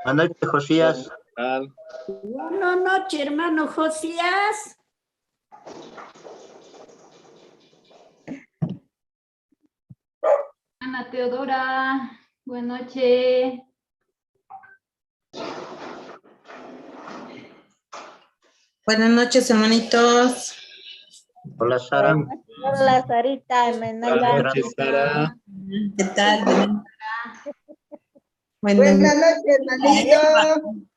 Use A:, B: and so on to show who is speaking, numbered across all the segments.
A: Buenas noches, Josías.
B: Buenas noches, hermano Josías.
C: Ana Teodora, buenas noches.
D: Buenas noches, hermanitos.
A: Hola, Sara.
B: Hola, Sarita.
E: Buenas noches, Sara.
D: ¿Qué tal?
B: Buenas noches, hermanito.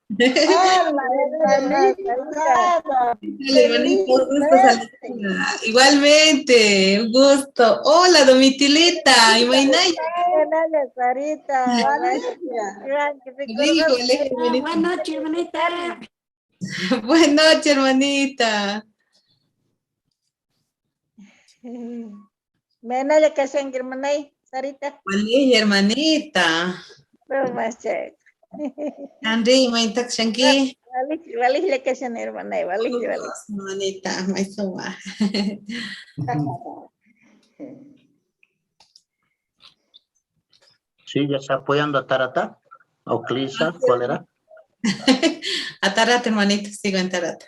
B: Hola, hermanito.
D: Hermanito, gusto saludarla. Igualmente, un gusto. Hola, Domitilita. Y Mainay.
B: Buenas, Sarita. Buenas noches, hermanita.
D: Buenas noches, hermanita.
B: Mena ya kasih hermanay, Sarita.
D: Buenas, hermanita.
B: Mas cek.
D: Andri, Maintak Shanki.
B: Walih ya kasih hermanay, walih.
D: Hermanita, Maisoma.
A: Sí, ya está apoyando a Tarata. ¿O Clisa? ¿Cuál era?
D: A Tarata, hermanita, sigo en Tarata.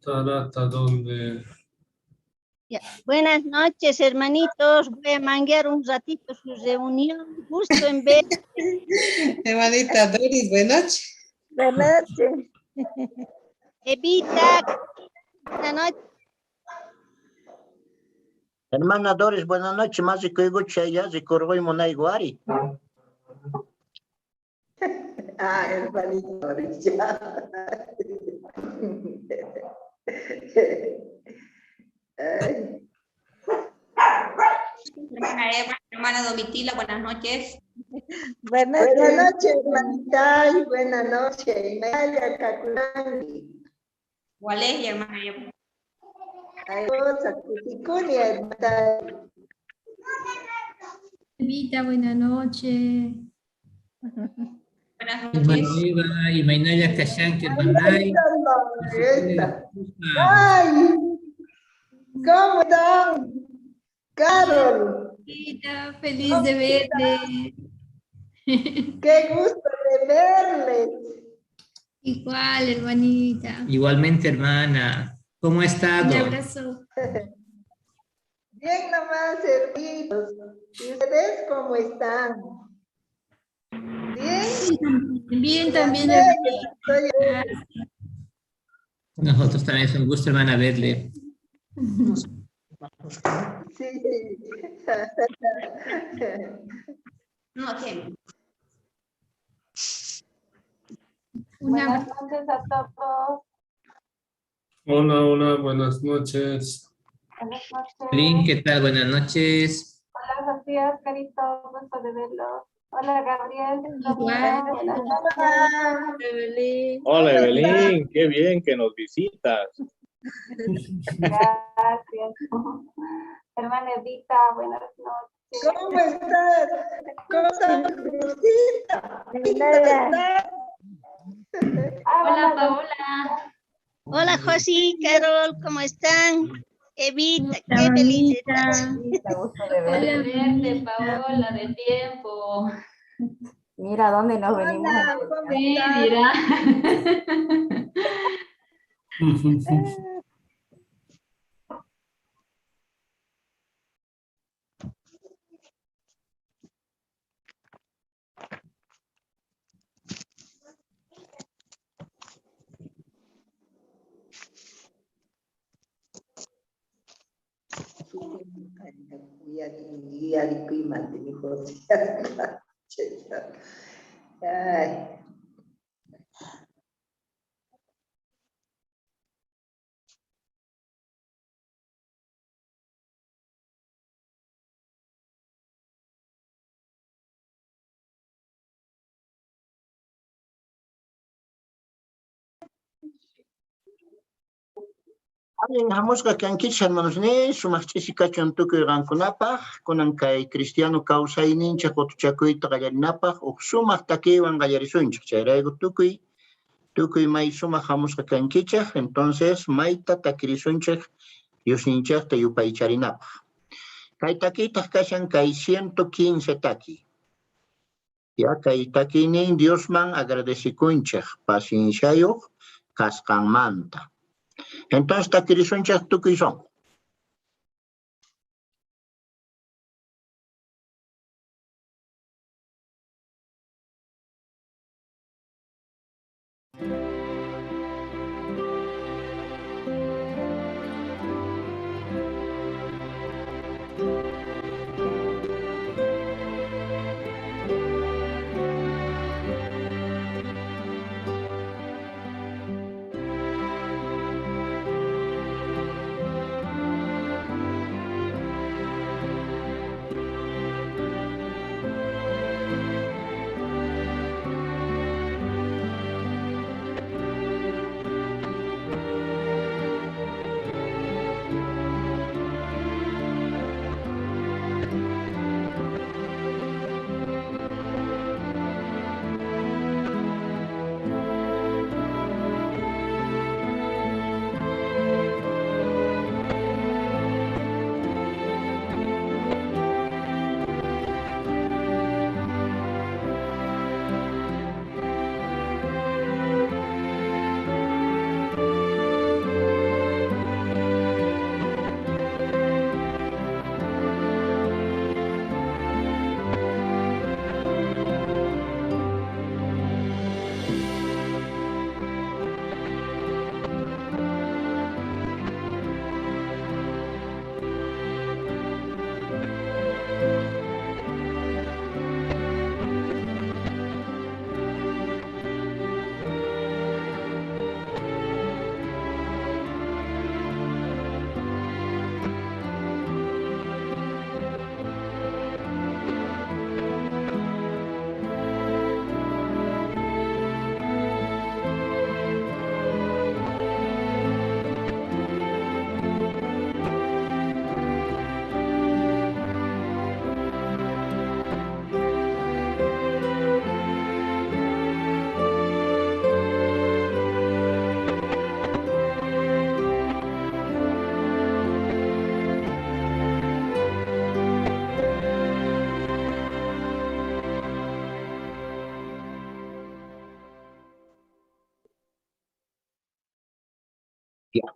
E: Tarata, ¿dónde?
F: Ya. Buenas noches, hermanitos. Voy a manguear un ratito su reunión. Gusto en ver.
D: Hermanita Doris, buenas noches.
B: Buenas noches.
F: Evita. Buenas noches.
A: Hermana Doris, buenas noches. Más de que ya se corrió y Monay Guari.
B: Ah, hermanito Doris, ya.
G: Hermana Eva, hermana Domitila, buenas noches.
B: Buenas noches, hermanita, y buenas noches. Naya Kakulani.
G: ¿Cuál es, hermana Eva?
B: Adiós, Sakutikuni, hermanita.
C: Evita, buenas noches.
G: Buenas
E: Hermana
G: noches.
E: Eva y Mainaya Kashanki, hermanay.
B: ¡Ay! ¿Cómo están? Carol,
C: Evita, feliz de verte.
B: qué gusto de verles.
C: Igual, hermanita.
E: Igualmente, hermana. ¿Cómo ha
C: Un
E: estado?
C: abrazo.
B: Bien nomás, hermanos. ¿Y ustedes cómo están? ¿Bien?
C: Bien, también,
B: Bien,
C: hermanita.
E: Nosotros también es un gusto, hermana, verle.
B: Sí.
G: No, ¿qué?
C: Buenas
B: noches a todos.
H: Hola, buenas noches.
B: Buenas noches.
E: Lin, ¿qué tal? Buenas noches.
B: Hola, Sofía, Carito, gusto de verlo. Hola, Gabriel.
C: Igual.
B: Buenas noches. Evelyn.
H: Hola, Evelyn, qué bien que nos visitas.
B: Gracias. Hermana Evita, buenas noches. ¿Cómo estás? ¿Cómo estás, Rosita?
C: Hola, Paola.
F: Hola, Josi, Carol, ¿cómo están? Evita, qué feliz estás.
C: Hola, verte, Paola, de tiempo.
B: Mira dónde nos venimos.
C: Sí, mira.
B: Ay.
A: Hamusqa kankichis hermanosni, sumaqchisi kachun tukuy qankunapaq, kunan kay cristiano kawsayninchaq qutuchakuyta qallarinapaq, huk sumaq takiwan qallarisunchik. Chayrayku tukuy may sumaq hamusqa kankichaq, entonces mayta takirisunchik Diosninchaqta yupaycharinapaq. Kay taquita kashan kay 115 taqui. Ya kay taquinin Diosman agradecicunchak, pacienciayoq kasqanmanta. Entonces taquirisunchak tukuy son.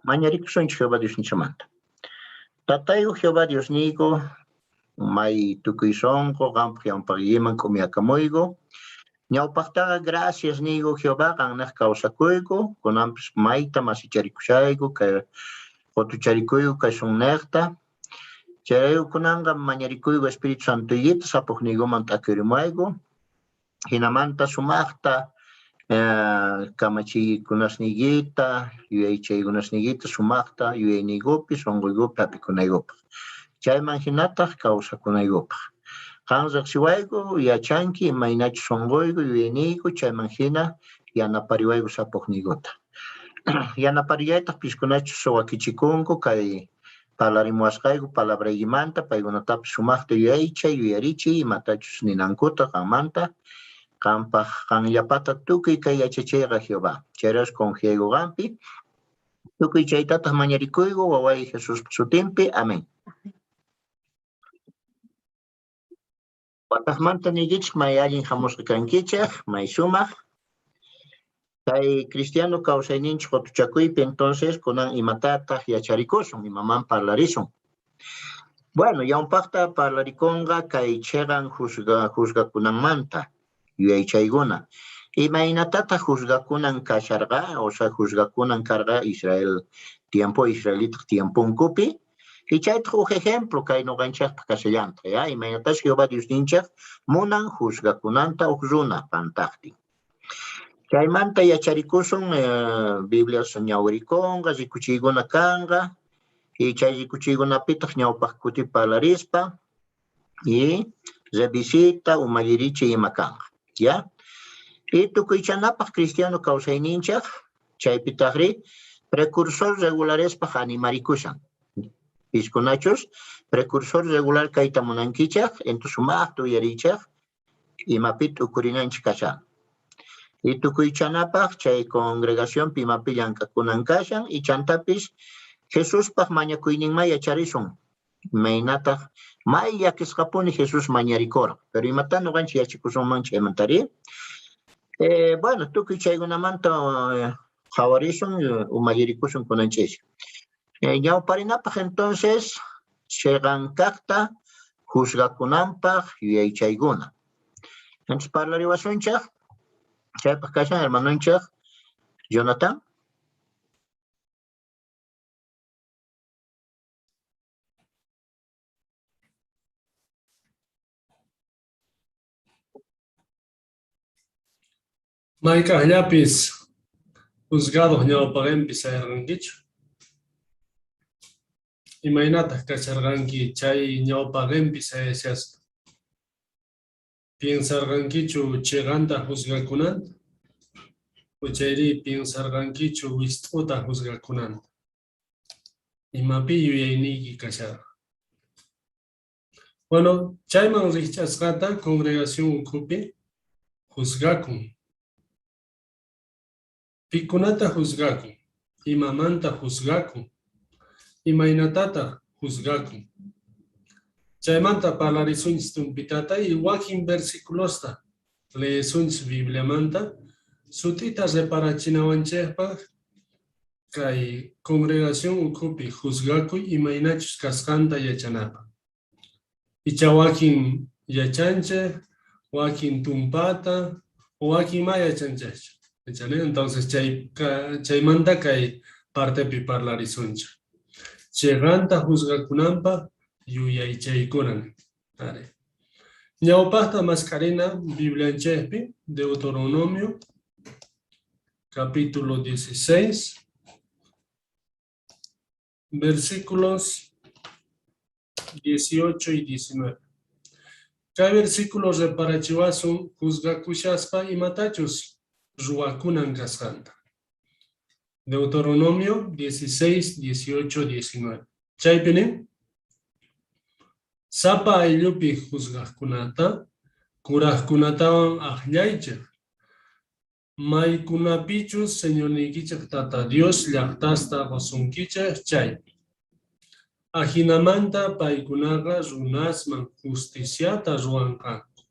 A: Mañarikusunchik Jehová Dios nichamanta. Tatayu Jehová Dios nigo, may tukuysonko, gampagyampagiman kumiakamoygo. Ñawpaqtaqa gracias nigo Jehová, qanaq kawsakuyku, kunampis mayta masicharikusayku, kay qotucharikuyku kay sunnaqta. Chaykunanqa mañarikuyku Espíritu Santo yita sapuq niguman t'akurimayku. Hinamanta sumaqta kamachiykunasniyta, yuyaychaykunasniyta sumaqta yuyayniykupi, sunquykupi apikunaykupaq. Chayman hinataq kawsakunaykupaq. Qan riqsiwayku yachanki imaynachu sunquyku yuyayniyku, chayman hina yanapariwayku sapuqniykuta. Yanapariyaytaq piskunachu suwakichikunku kay parlarimuwasqayku palabraykimanta, paykunatapas sumaqta yuyaychay, yuyarichiy, imatachus ninankuta qanmanta. Qanpaq qanllapata tukuy kay yachachayqa Jehová. Chayras confiaykuqanpi, tukuy chaytataq mañarikuyku waway Jesus sutinpi. Amén. Wataqmanta nikichik may allin hamusqa kankichik, may sumaq. Kay cristiano kawsayninchik qotuchakuypi entonces kunan imatataq yacharikusun, imaman parlarisun. Bueno, yaunpaqta parlarikunqa kay cheqan juzgakunanmanta. Yuyaychaykuna. Imaynatataq juzgakunan kasharqa, o sea, juzgakunan karqa Israel tiempo, Israelitaq tiempunkupi. Y chaytaq uj ejemplo kay nuqanchikpa kasallanta, ya. Imaynatas Jehová Dios ninchik munan juzgakunanta uj runa pantaqtin. Chaymanta yacharikusun Biblias ñawrikunqa, rikuchiykuna kanqa, y chay rikuchiykunapitaq ñawpaq kuti parlarispa, y revisita umallirichi ima kanqa. ¿Ya? Y tukuychanapaq cristiano kawsayninchaq, chaypitaqri precursor regularespa animarikushan. Piskunachus, precursor regular kayta munankichaq, entonces sumaqta uyarichaq, imapit ukurinanchik kashan. Y tukuychanapaq chay congregación pimapi llankakunan kashan, y chantapis Jesuspaq mañakuyninman yacharisun. Maynataq Maya que escapó Jesús mañaricora, pero y matando ganchi ya chicos son mancha mantari. Bueno, tú que chay una manta javarison o mayaricuson con anches. Ya parinapaj entonces llegan carta juzga kunampa y chayguna. Entonces para la ribasuncha, chay pascasan hermano hincha, Jonathan.
H: Maika Llapis, juzgado ñawpaqen pisayarqankichu. Imaynataq kacharqanki chay ñawpaqen pisayashasqa. Piensarqankichu chiqanta juzgakunanta. Uchayri piensarqankichu wisht'uta juzgakunanta. Imapi yuyayniyki kasharqa. Bueno, chayman rikchasqata congregación ukhupi juzgakun. Pikunata juzgakun, imamanta juzgakun, imaynatata juzgakun. Chaymanta parlarisunchis tumpitata y wakin versículosta leesunchis Bibliamanta sutita reparachinawanchejpa kay congregación ukhupi juzgakuy imaynachus kasqanta yachanapa. Icha wakin yachanche, wakin tumpata, wakin ma yachanchech. Entonces, chaymanta kay partepi parlarisuncha. Cheganta juzgakunampa yuyaychaykunan. Ñawpaqta mascarina Biblianchejpi, Deuteronomio, capítulo 16, versículos 18 y 19. Kay versículos reparachiwasun juzgakushaspa y matachus. Ruakunan kasqanta. Deuteronomio 16, 18, 19. Chaypini sapa ayllupi juzgaqkunata kuraqkunatawan aqllaychik. Maykunapichus señornikichik tata Dios llaqtasta qosunkichik chaypi. Ajinamanta paykunaqa runasman justiciata ruwanqanku.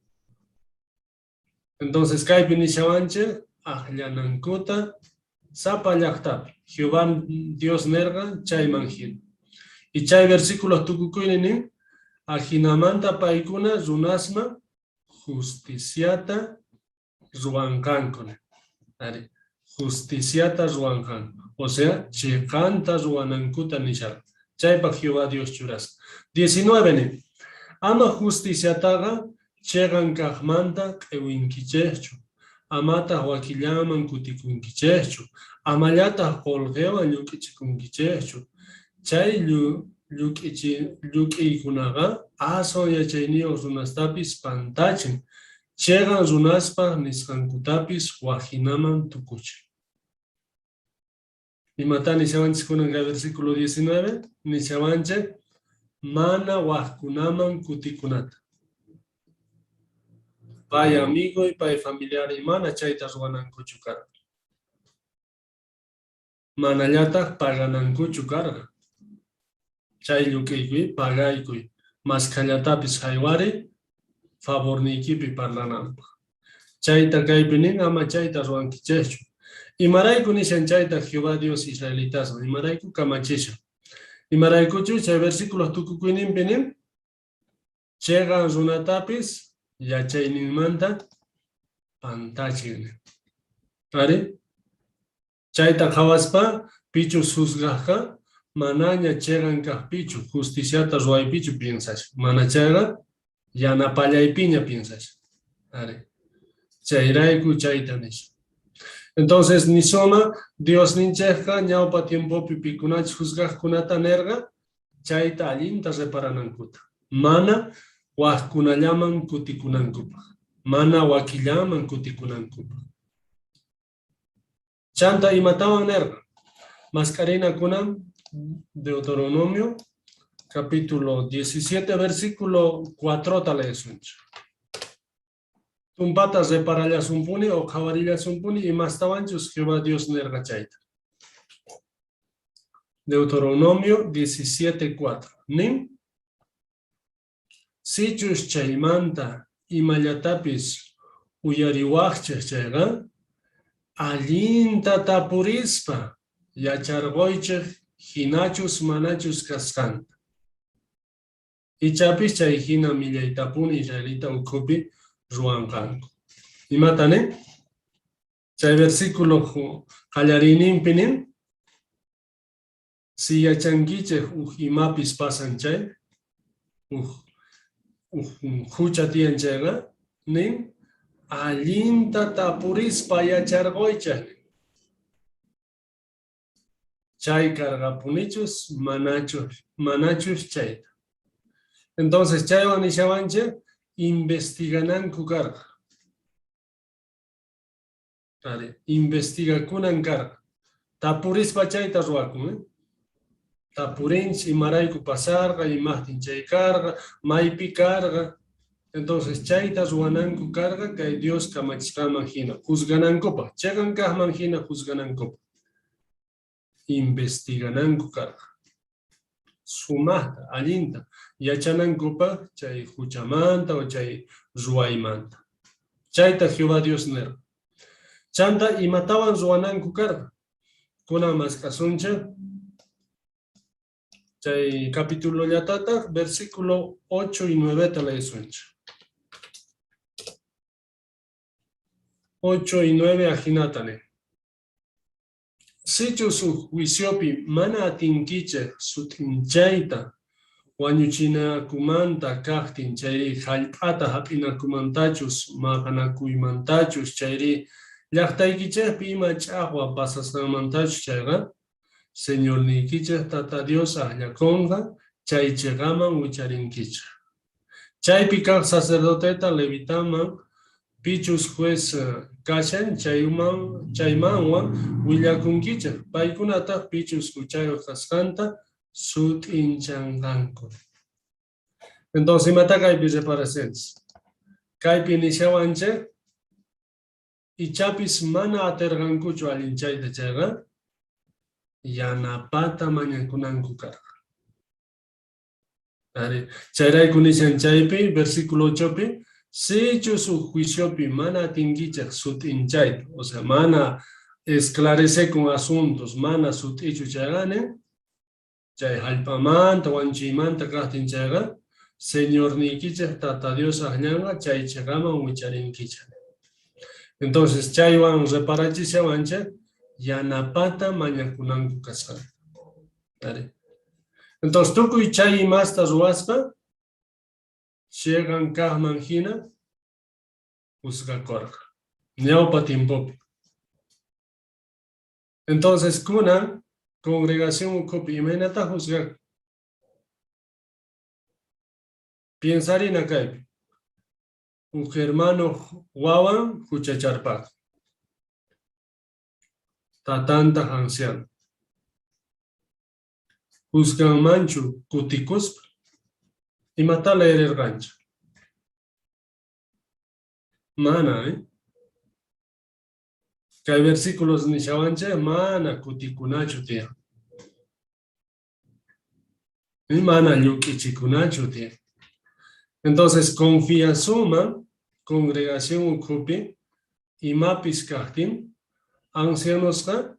H: Entonces kaypini shawanchik Ajlanankuta sapa llaqtapi. Jehová Dios nerga chayman hin. Y chay versículos tukukuynin ajinamanta paykuna runasma justiciata ruwanqankuna. Justiciata ruwanqanku. O sea, chiqanta ruwanankuta nishar. Chaypa Jehová Dios churas. 19. Ama justiciataga chegan kaqmanta q'iwinkichejchu. Amata wakillaman kutikunkichejchu. Amallata qolqewan llukichikunkichejchu. Chay lluk'iykunaqa aso yachayniyuq runastapis pantachin. Chegan runaspa nisqankutapis wajinaman tukuchin. Imata nishawanchik kunanqa versículo 19. Nishawanchik mana wajkunaman kutikunata. Pay amigo y pay familiar y mana chayta ruwanankuchu karqa. Manallataq paganankuchu karqa. Chay lluk'iykuy pagaykuy. Maskallatapis haywari favorniykipi parlananpaq. Chayta kaypinin ama chayta ruwankichejchu. Imarayku nishan chayta Jehová Dios Israelitas. Imarayku kamachisha. Imaraykuchu chay versículos tukukuyninpinin chegan runatapis yachayninmanta pantachin. ¿Vale? Chayta khawaspa pichu susgajka manaña chegan kaq pichu justiciata ruwaypichu piensas. Mana chayqa yanapallaypiña piensas. ¿Vale? Chayrayku chayta nish. Entonces nisoma Dios ninchejka ñawpa tiempopi pikunach juzgaqkunata nerga chayta allinta reparanankuta. Mana wajkunallaman kutikunankupaq. Mana wakillaman kutikunankupaq. Chanta imatawan nerga. Mascarina kunan Deuteronomio capítulo 17 versículo 4 talesunch. Tumpatas reparalla sumpuni o javarilla sumpuni y más tabanchus Jehová Dios nerga chayta. Deuteronomio 17:4. Nin Sichus chaymanta imallatapis uyariwaqchik chayqa allinta tapurispa yacharqoychik hinachus manachus kasqanta. Ichapis chay hina millaytapuni israelita ukhupi ruwanqanku. Imatani? Chay versículo qallariyninpinin si yachankichik imapis pasan chay hucha tiyan chayqa nin allinta tapurispa yacharqoychik chay karqapunichus manachus chayta. Entonces chaywan nishawanchik investigananku karqa. Investigakunan karqa. Tapurispa chayta ruwakun. Tapurinchi imarayku pasarqa, imaqtin chay karqa, maypi karqa. Entonces chayta ruwananku karqa kay Dios kamachishqaman hina juzganankupa. Chayqan kaqman hina juzganankupa. Investigananku karqa. Sumaqta, allinta, yachanankupa chay huchamanta o chay ruwaymanta. Chayta Jehová Dios nir. Chanta imatawan ruwananku karqa. Kunan maskasuncha chay capítulo llatata, versículo 8 y 9 te leesuncha. 8 y 9 ajinatane. Sichu su juiciopi mana atinkiche sutinchaita wañuchinakumanta kaqtin chayri hallp'ata hap'inakumantachus maqanakuymantachus chayri llaqtaykichaypi ima ch'aqwa pasasamantachus chayqa Señor nikichej tata Dios ahlakonqa chaychegaman wicharinkichej. Chaypi kaq sacerdoteta levitaman pichus juez kashan chaymanwan willakunkichej. Paykunata pichus kuchayo kasqanta sutinchanqanku. Entonces mata kaypi reparaciones. Kaypi nishawanchej ichapis mana aterqankuchu allinchayta chayqa yanapata mañakunanku karqa. Chayrayku nishan chaypi, versículo 8pi, sichu su juiciopi mana atinkichej sutinchayta, o sea, mana esclarecer con asuntos, mana sutichu chayrane, chay hallpamanta, wanchiymanta kaqtin chayqa, Señor nikichej tata Dios ahllanqa chaychegaman wicharinkichej. Entonces, chaywan reparachishawanchej yanapata mañakunanku kasqanta. Entonces, tukuy chay imasta ruwaspa llegan kaqman hina juzgakorqa. Ñawpa tiempopi. Entonces, kunan congregación ukhupi imaynata juzgaq. Piensarina kaypi. Un hermano wawan huchacharpaq. Tatanta anciano. Juzgan manchu kutikuspa. Y matala erer gancho. Mana, Que hay versículos nishawanche, mana kutikunachu tia. Y mana yukichikunachu tia. Entonces, confía suma, congregación ukupi, y mapis kahtin, ancianosqa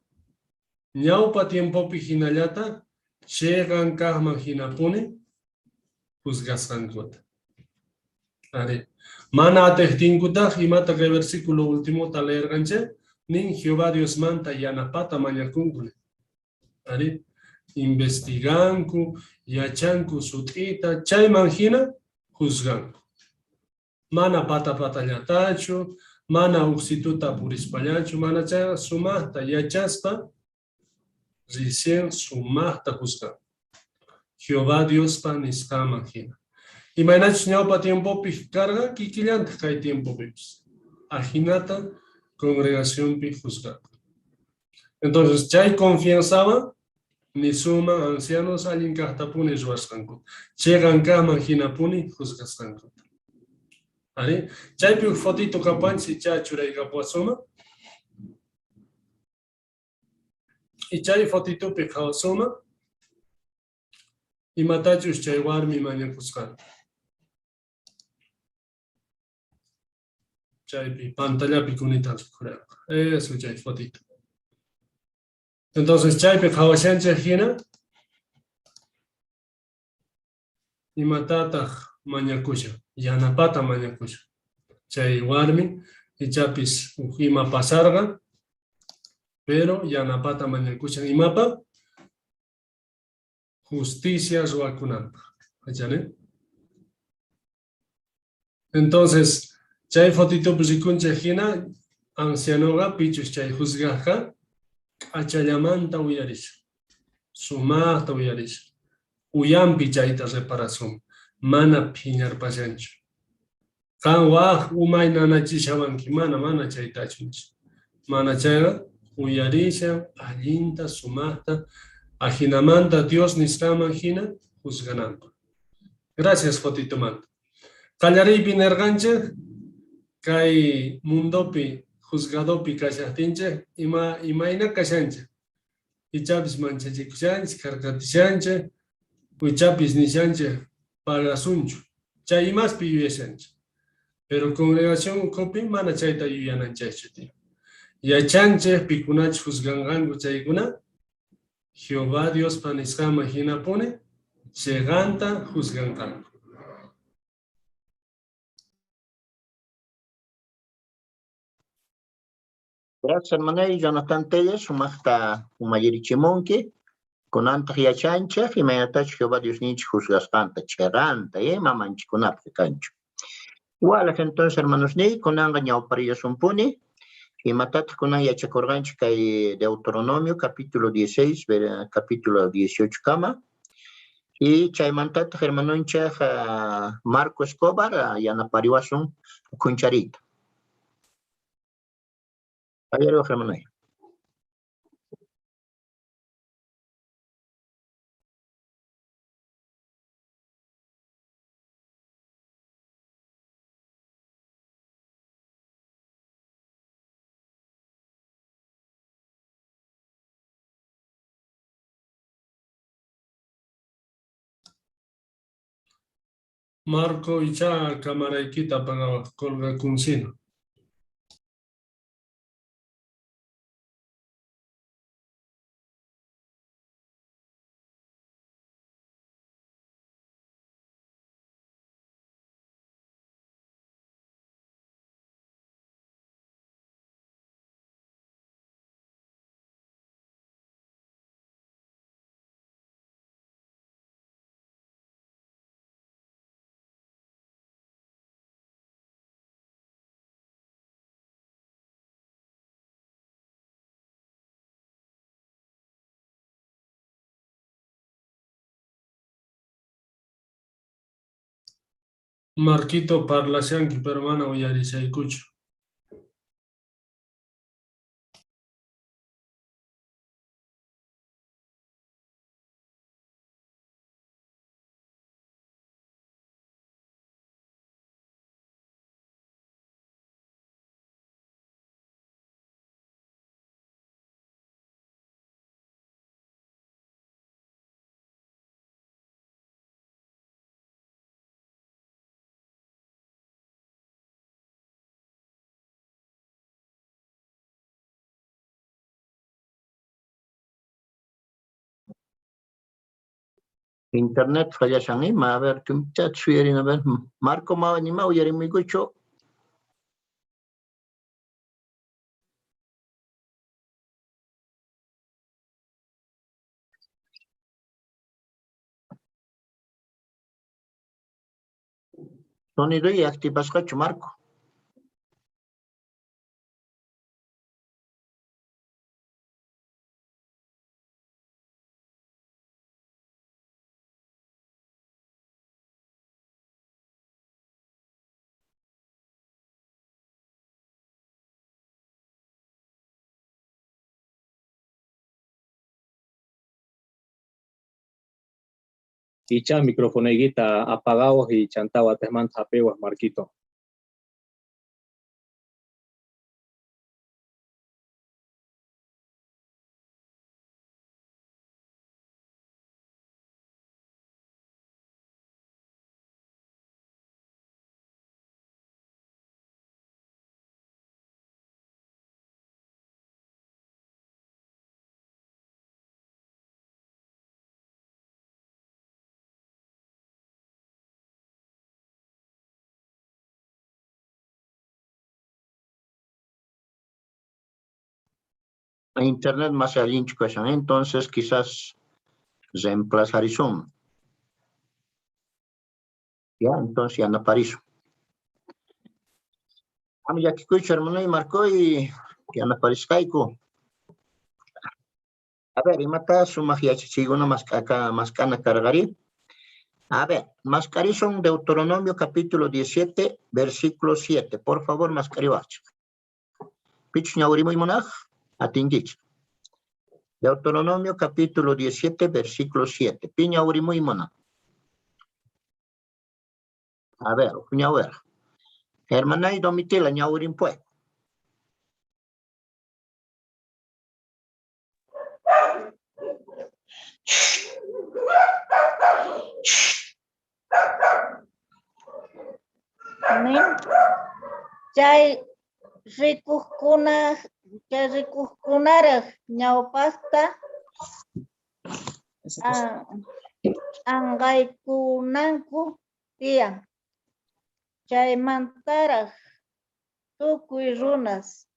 H: ñawpa tiempopi hinallata chegan kaqman hinapuni juzgasqankuta. Mana atejtinkutaj imata kay versículo último ta leerganche nin Jehová Dios manta yanapata mañakunkuni. Investiganku, yachanku sutita, chayman hina juzganku. Mana pata llatachu, mana uxituta purispallachu, mana chay sumaqta yachaspa, recién sumaqta juzgan. Jehová Dios pa nisqaman hina. Imaynachus ñawpa tiempopi carga, kikillanta kay tiempopi. Ajinata congregación pi juzgan. Entonces, chay confianzaba, ni suma ancianos alguien kahtapuni ruwasqanku. Chegan kaqman hinapuni juzgasqanku. Chaypi fotito kapanchi chay churaykapuasuma. Y chay fotitopi qhawasuma. Y matachus chay warmi mañakusqanta. chaypi pantalla pikunita creo. Eso chay fotito. Entonces chaypi hawashanchik hina imatataq mañakusha, yanapata mañakusha. Chay warmi ichapis ima pasarga, pero yanapata mañakusha imapa justicia ruwakunanpaq. ¿Cachane? Entonces, chay fotito rikunchik hina ancianoga pichus chay juzgaqa achallamanta uyarisha, sumaqta uyarisha, uyampi chayta reparación, mana phiñarpallanchu. Kan waq umay nanachishawanki, mana chaytachunchi. Mana chayqa uyarisha, allinta, sumaqta, ajinamanta Dios nisqaman hina juzgananpa. Gracias, fotito manta. Qallariypi nerqanchik, kay mundopi, juzgadopi kashaqtinchik, imayna kashanchik. Ichapis manchachikushanchik, karkatishanchik, ichapis nishanchik pagasunchu. Chay imaspi yuyashanchik. Pero congregación kopi mana chayta yuyananchaychu, tío. Yachanchik pikunachik juzganganku chaykuna, Jehová Dios panisqama hina pone, cheganta juzganganku.
A: Gracias, hermano Jonathan Telles, sumaqta umayirichimunki, kunantaq yachanchik, imayatachu Jehová Dios ninchik juzgasqanta, cheganta, mamanchikunapaq kanchu. Wala, entonces, hermanos, kunanga ñawparillasunpuni, imatataq kunan yachakurqanchik kay Deuteronomio, capítulo 16, capítulo 18 kama, y chaymantataq hermanunchik Marco Escobar yanapariwasun kuncharita. Ayer, hermano.
H: Marco icha camaraykita para colgakunsino. Marquito parlashanki pero mana uyarisaykuchu.
A: Internet fallashan a ver, que chat suyerin, a ver, Marco nima uyarin mikucho. Sonido y activas cacho, Marco.
I: Icha micrófono apagados y chantaba tesmanta peguas Marquito.
A: Internet más allí, entonces quizás reemplazar eso. Ya, entonces ya no París. A mí ya que escucho, hermano, y marcó y ya no París caico. A ver, y mata su magia, sigo una más acá, más cana cargarí. A ver, Mascari son Deuteronomio capítulo 17, versículo 7. Por favor, Mascari bacha. Pich ñaurimo y monaj, atingich. Deuteronomio capítulo 17, versículo 7. Piñaurimo y monaj. A ver, ñaur. Hermana y domitila ñaurim pues.
F: Amén. Chay rikukunaraq ñawpaqta anqaykunanku tiyan. Chaymantaraq tukuy runas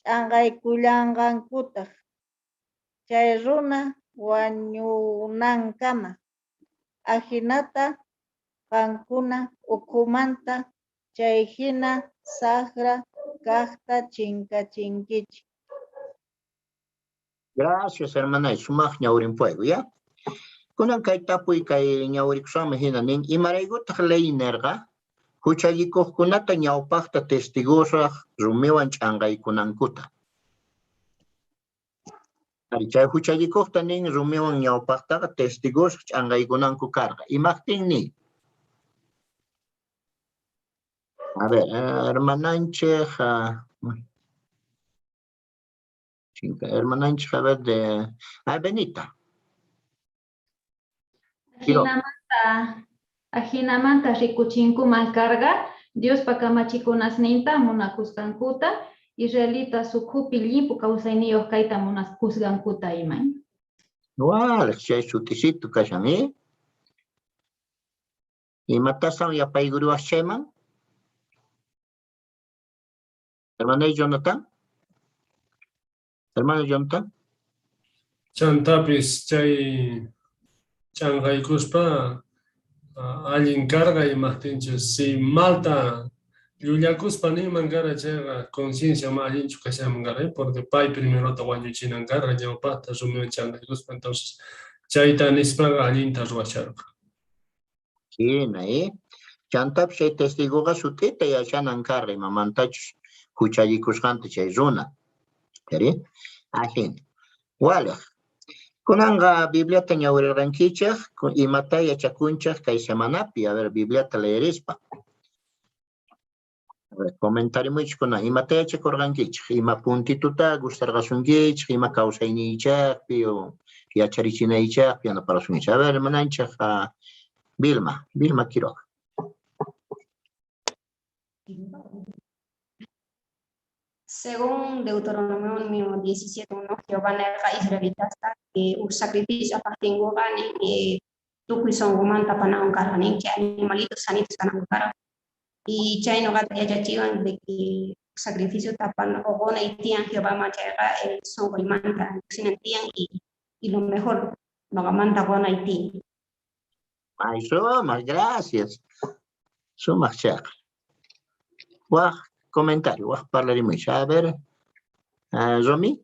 F: anqaykullanqankutaq. Chay runa wañunankama. Ahinata qankuna ukumanta chay hina saqra kaqta chinkachinkichi.
A: Gracias, hermana. Y sumaj ñaurim fuego, ¿ya? Kunan kay tapuy kay ñaurikusama hina nin. Y maraygutaj leinerga. Huchayikuqkunata ñawpaqta testigosaq rumiwan ch'anqaykunankuta. Ari chay huchayikuqta nin rumiwan ñawpaqtaqa testigosaq ch'anqaykunanku karqa. Imaqtinmi. A ver, hermananchik, hermananchik, a ver, de Benita.
C: Ajinamanta rikuchinkuman karga, Dios pakamachikunasninta munakusqankuta, Israelita sukhupi limpu kawsayniyoq kayta munaskusqankuta imay.
A: Wala, chay sutisito kashan, ¿eh? ¿Y matasan yapayguruwas chayman? Hermano Jonathan? Hermano Jonathan?
H: Chantapis chay chankaykuspa allin karga imaqtinchis si malta llullakuspa niman kara chayqa conciencia ma allinchu kashaman kara porque pay primerota wañuchinan kara ñawpaqta rumiwan chankaykuspa entonces chayta nispaqa allinta ruwacharqa.
A: China, ¿eh? Chantapis chay testigoqa sutita yashanan karqa imamantachus huchayikusqanta chay runa. ¿Querí? Ajin. Wala. Kunanga Bibliata ñawirqankichaq imata yachakunchaq kay semanapi. A ver, Bibliata leerispa. A ver, comentario muchkuna. Imata yachakurqankichaq. Ima puntituta gustarqasunkichaq, ima kawsayniychaqpi o yacharichinaychaqpi yanaparasunkichaq. A ver, mananchaq Vilma Quiroga.
G: Según Deuteronomio 17:1, Jehová nerga israelitas que un sacrificio apastingugan y tukuy son gumanta panaon karhanin que animalitos sanitos kanan kara y chay no gata yachachivan de que sacrificio tapan ogona y tian Jehová machaga el son gumanta sin tian y lo mejor no gamanta gona y ti.
A: Ay, Somas, gracias. Somas, check. Wah, comentario, wah, parlaremos. A ver, Romy.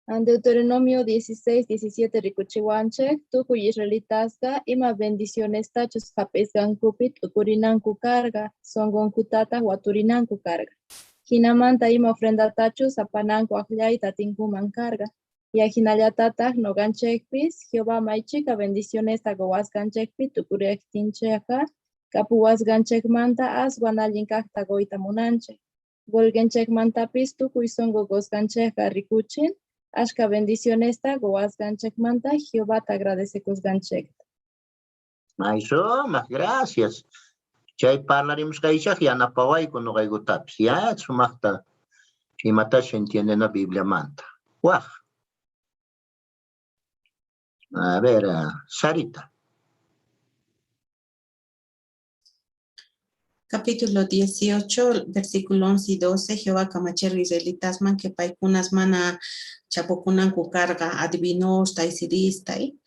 J: Deuteronomio 16:17 rikuchiwanche, tukuy israelitasqa ima bendiciones tachus hap'isqankupit ukurinanku karga, songonkutata waturinanku karga. Hinamanta ima ofrenda tachus apananku aqllayta tinkuman karga. Yajinallatataq noqanchikpis Jehová maychika bendicionesta quwasqanchikpi tukuriqtinchikqa kapuwasqanchikmanta aswan allin kaqta goyta munanchik. Volgenchikmantapis tukuy songo qusqanchikqa rikuchin, ashka bendicionesta quwasqanchikmanta Jehováta agradecekusqanchikta.
A: Ay, Somas, gracias. Chay parlaremos kaychaq yanapawayku noqaykutapis. Ya, sumaqta imatash entiende na Biblia manta. Wah. A ver, Sarita.
D: Capítulo 18, versículo 11 y 12, Jehová kamachero israelitas man que paikunas mana chapokunan kukarga adivinos taisiristai.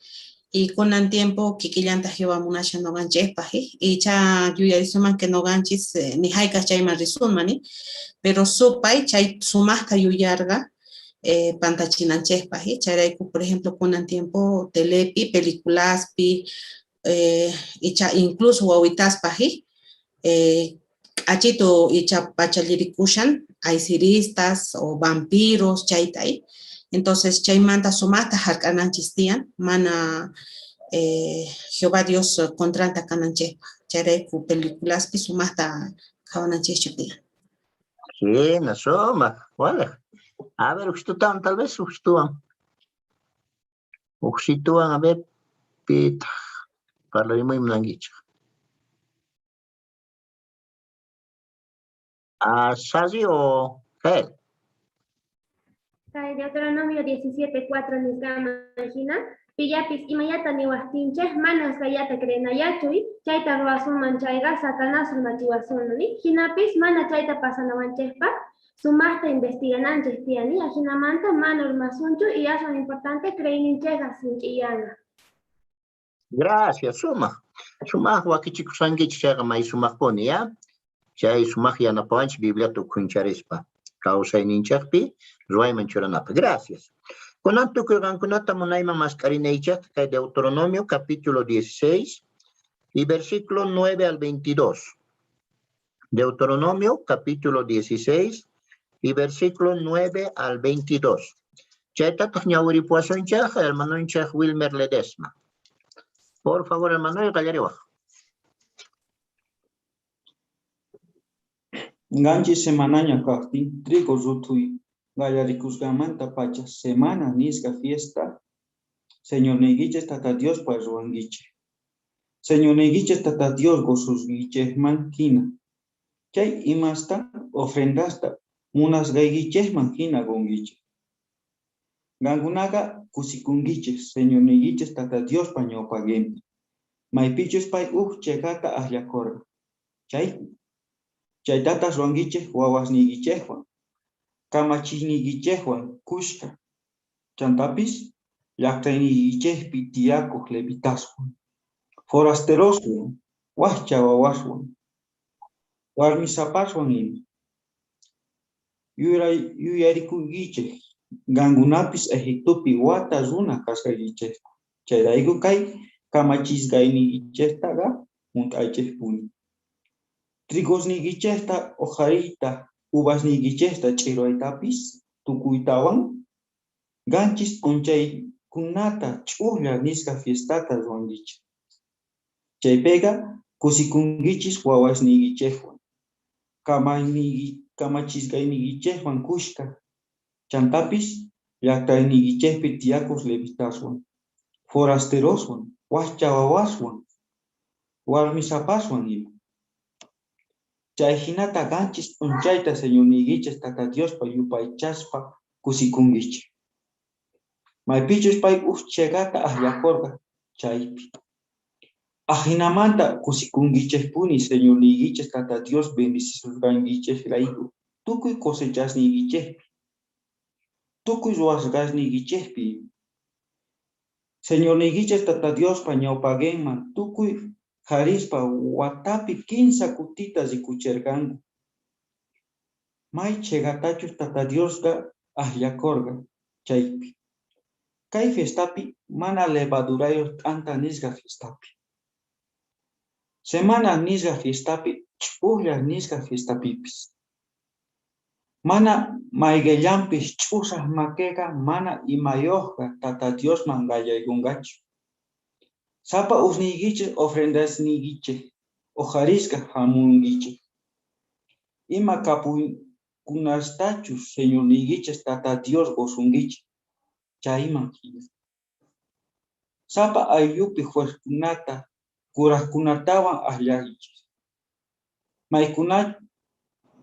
D: Y kunan tiempo kikillanta Jehová munasha no ganchespaji. Y cha yuyarisuman que no ganchis ni haikas chayma risunmani. Pero supay chay sumasta yuyarga pantachinanchespaji. Charaiku, por ejemplo, kunan tiempo telepi, películaspi, y cha incluso wawitaspaji. Achito icha pachalirikushan, aisiristas o vampiros, chaytai. Entonces, chaymanta sumata harkananchistian, mana Jehová Dios contrata kananchepa. Chareku películas pi sumata kawananchistian.
A: Sí, no suma. Vale. A ver, uxtutan, tal vez uxtuan. Uxituan, a ver, pita. Parlaremos en blanquicho. ¿Sazi o Jael?
K: Deuteronomio 17:4 nisgama imagina. Pillapis imayata niwastinche manas gayata krenayachui chayta ruasuman chayga Satanás rumachiwasunani hinapis mana chayta pasanawanchespa sumasta investigananches tiani ajinamanta mana rumasunchu y eso es importante creyninchega sinchiyana.
A: Gracias, suma. Suma huakichikusangichi chaga mai sumakponi, ¿ya? Chay sumak yanapawanchi Biblia tukuncharispa. Causa ininchakpi, ruayman churanapa. Gracias. Conanto que gankunata monaima mascarineicha, que Deuteronomio capítulo 16 y versículo 9 al 22. Deuteronomio capítulo 16 y versículo 9 al 22. Chayta tachñawuri puasonchaj, hermano hinchaj Wilmer Ledesma. Por favor, hermano, y gallarewa.
L: Ganchi semanaña kaqti, trigo rutui, gallarikusgamanta pacha, semana nisga fiesta, Señor neguiches tata Dios pa ruanguiche. Señor neguiches tata Dios gosusguiche manquina. Chay imasta ofrendasta, unas gaigiches manquina gonguiche. Gangunaga kusikunguiche, Señor neguiches tata Dios pa ñopagempi. Maipichos pay chegata ahlakorga. Chay tatas ruanguiche wawas niguichejuan. Kamachis niguichejuan kushka. Chantapis llaqtayniykichaypi tiyakuq levitaswan. Forasteroswan, wahcha wawaswan. Warmisapaswan ima. Yuyarikunkichik, gangunapis Egiptopi wata runa kasqaykichayku. Chayrayku kay kamachisqaynikichaytaqa hunt'aychaypuni. Trigosnikichayta hojarita, uvasnikichayta ch'iraytapis tukuytawan ganchis kunata ch'uqlla nisqa fiestata ruankichik. Chaypayqa kusikunkichis wawasnikichaywan. Kamachisqaynikichaywan kushka. Chantapis llaqtaynikichaypi tiyakuq levitaswan. Forasteroswan, wahcha wawaswan, warmisapaswan ima. Chay hinata ganchis unchayta señornikichis tata Diospa yupaychaspa kusikunkichik. Maypichus pay chegata ahlakorga chaypi. Ajinamanta kusikunkichikpuni señornikichis tata Dios bendicisurqankichiklayku tukuy cosechasnikichikpi. Tukuy ruwasqasnikichikpi. Señornikichis tata Diospa ñawpagenman tukuy harispa watapi 15 kutita rikuchirqanku. May chegatachus tata Diosqa ahlakorga chaypi. Kay fiestapi mana levadurayo t'anta nisqa fiestapi. Semana nisqa fiestapi ch'uqlla nisqa fiestapipis. Mana maygellampis ch'usaq maqueqa mana imayuqqa tata Diosman qallaykunqachu. Sapa usnikichis ofrendasnikichis ojarisqa hamunkichis. Ima kapukunastachus señornikichis tata Dios gosunkichis. Chayman hina. Sapa ayupi juezkunata kuraqkunatawan ahlakichis.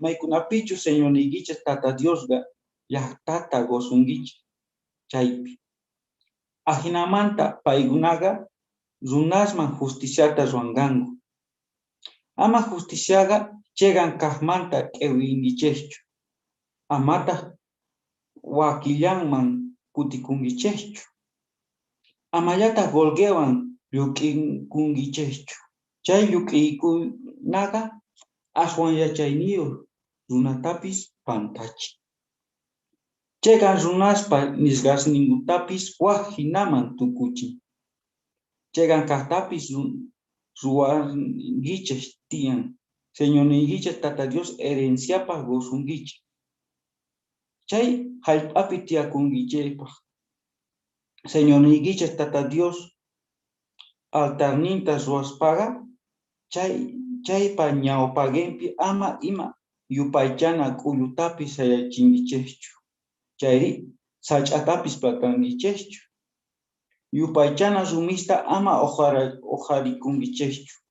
L: Maykunapichu señornikichis tata Diosqa llaqtata gosunkichis. Chaypi. Ajinamanta paykunaqa runasman justiciata ruanqanku. Ama justiciaga llegan kahmanta kewingichechu. Amata wakillanman kutikungichechu. Amayata golgewan yukinkungichechu. Chay yukikunaga aswan yachayniyo runatapis pantachi. Chegan runaspa nisgasningutapis wajinaman tukuchi. Chegan kahtapis ruangiches tian. Señor Niguiches Tata Dios herenciapa gozungiche. Chay halpapi tiakungichepa. Señor Niguiches Tata Dios altarnintas ruaspaga. Chaypa ñawpagempi ama ima yupaychana kuyutapis sayachingichechu. Chayri sach'atapis pakangichechu. Yupaychana rumista ama ojarikungichechu.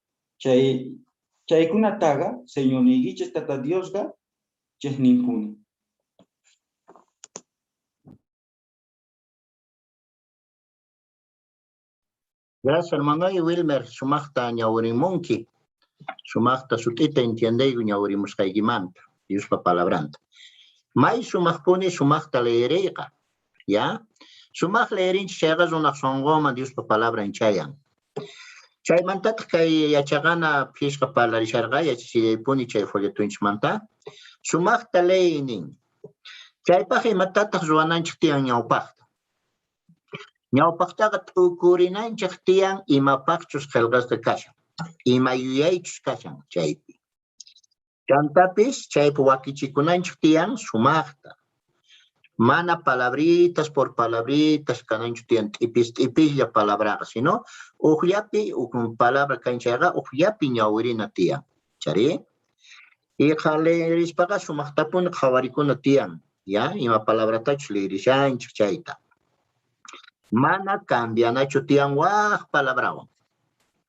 L: Chaykunataga Señor Niguiches Tata Diosga chejnimpuni.
A: Gracias, hermano. Y Wilmer, sumachta ñawurimunki. Sumachta sutita entiende y ñawurimusqaykimanta. Dios pa palabranta. May sumachpuni sumachta leereyqa. ¿Ya? Sumach leerinch chayqa runaq sonqoma Dios pa palabra chayan. Chaymantata kay yachaqana phishqa parlarisharqa yachachiraypuni chay folletunchmanta. Sumachta leeynin. Chaypaq imatataq ruwananchik tiyan ñawpaqta. Ñawpaqtaqa t'ukurinanchik tiyan imapaqchus qillqasqa kashan. Ima yuyaychus kashan chaypi. Chantapis chaypi wakichikunanchik tiyan sumaqta. Mana palabritas por palabritas kananchik tiyan t'ipilla palabraqa, sino uqllapi palabra kanchayqa uqllapi ñawirina tiyan. Chari? Y qalerispaqa sumaqtapuni qhawarikuna tiyan. Ya, ima palabratachu lirishanchik chayta. Mana cambianachu tiyan waq palabrawan.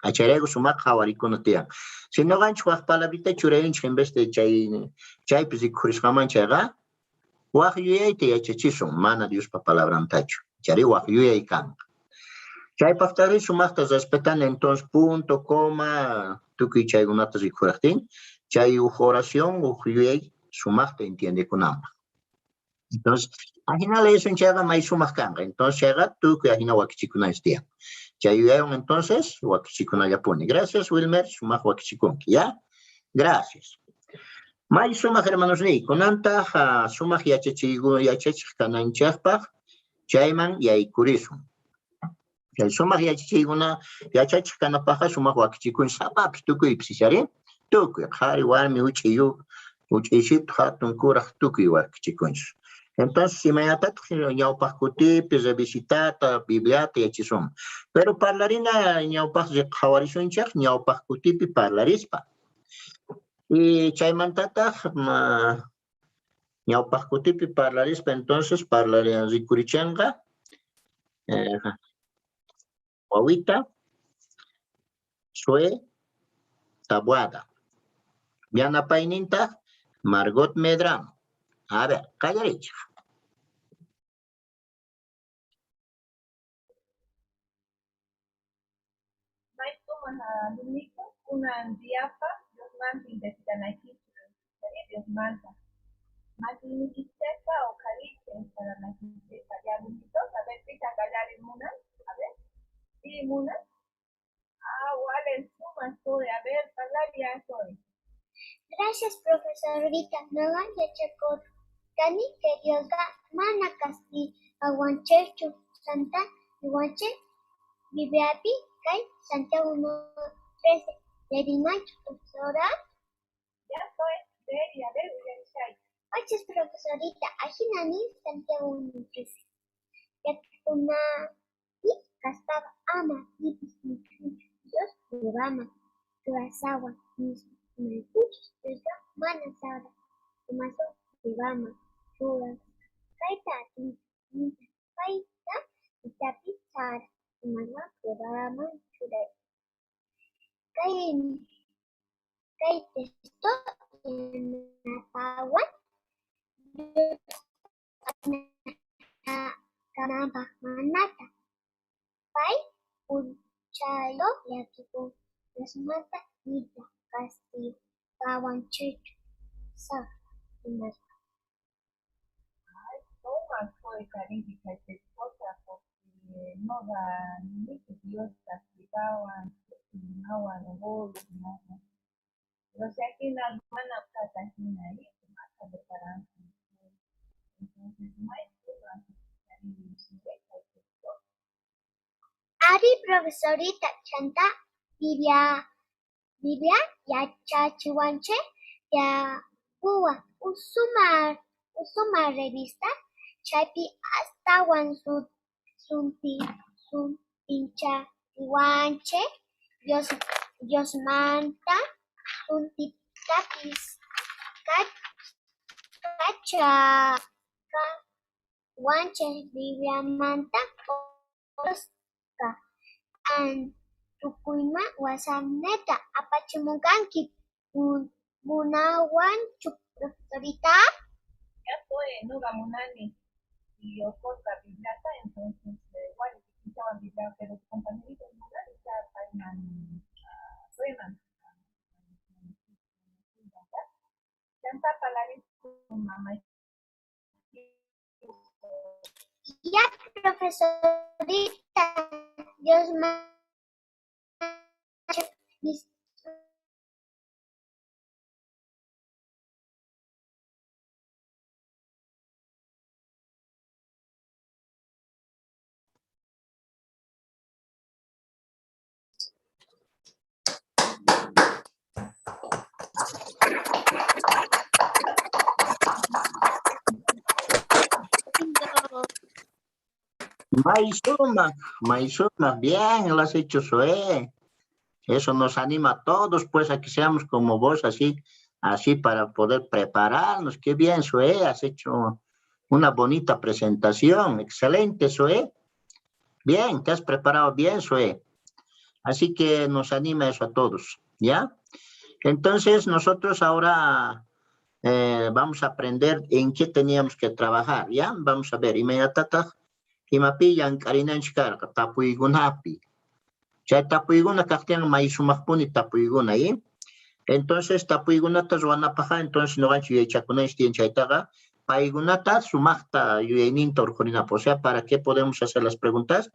A: Acharayku sumaq qhawarikuna tiyan. Si noqanchik waq palabrita churayinchik en vez de chaypis rikurisqaman chayqa, waq yuyayta yachachisun, mana Diospa palabrantachu. Chari waq yuyay kan. Chaypaqtari sumaqta respetan entonces punto, coma, tukuy chaykunata rikuraqtin, chay oración yuyay sumaqta entiende kunanpaq. Entonces, ajina leesun chayqa may sumaq kanqa. Entonces chayqa tukuy ajina wakichikunanis tiyan. Chayuyayon entonces wakichikunallapuni. Gracias, Wilmer, sumaq wakichikunki, ¿ya? Gracias. May sumaq hermanos ni, kunanta sumaq yachachik kananchaqpaq chayman yaykurisun. Chay sumaq yachachiykuna yachachik kanapaqqa sumaq wakichikun sapapi tukuypis ishari. Tukuy, qhari warmi uch'iship hatun kuraq tukuy wakichikunchik. Entonces, si me atat ñawpaq kutipi, revisitata, bibliata yachisun. Pero parlarina ñawpaq qhawarishunchaq ñawpaq kutipi parlarispa. Y chaymantataq ñawpaq kutipi parlarispa, entonces rikurichanqa wawita Sue Tabuada. Yanapayninta Margot Medrano. A ver, callarich.
B: Una diapa, Dios manta intestinal, Dios manta. Maquiniquiteca o caliente para la quinteca. Ya, a ver, pita callar en una. A ver, sí, una. Vale, suma, soy. A ver, hablar ya soy.
M: Gracias, profesorita. No van a checar. Cani que Dios da mana casti aguanchecho Santa iguanche vive api kai Santiago 1:13 de Dimacho profesora.
B: Ya soy seria, de Uyanchai.
M: Gracias, profesorita. Ajinani Santiago 1:13. Ya una y castaba ama y Dios levama tuasawa mismo me escuchas desde mana sara maso levama tuas kaita kaita tapi sara mana levama tuas kai testo natawan kanaba manata pai unchayo yakipo las mata ita sa imas.
B: Ay, toma, fue cariño, que cosa, porque no da ni que Dios castigaban, no van a nada. O sea que la hermana está aquí, más preparando. Entonces, no hay
M: Ari profesorita chanta Biblia ya chachiwanche ya uwa usuma revista chapi astawan suntincha iwanche Dios manta suntitapis kacha wanche Biblia manta ka an tukuyma wasamneta apachimunkanki munawan profesorita.
B: Ya fue, no vamos nadie. Y yo por la biblioteca, entonces, igual, escuchaban biblioteca, pero los compañeritos no la ya bailan, suenan. Canta palabras con mamá.
M: Ya, profesorita, Dios me
A: Maizuma, bien, lo has hecho, Zoe. Eso nos anima a todos, pues, a que seamos como vos, así para poder prepararnos. Qué bien, Zoe, has hecho una bonita presentación. Excelente, Zoe. Bien, te has preparado bien, Zoe. Así que nos anima eso a todos, ¿ya? Entonces, nosotros ahora vamos a aprender en qué teníamos que trabajar, ¿ya? Vamos a ver, inmediatamente. Imapillan karinanchikar tapuygunapi. Chay tapuyguna kaqtian may sumaqpuni tapuyguna, ¿eh? Entonces tapuygunata ruwanapaqa, entonces noqanchik yuyaychakunaychik tiyan chaytaqa paygunata sumaqta yuyayninta urqurinapu. O sea, ¿para qué podemos hacer las preguntas?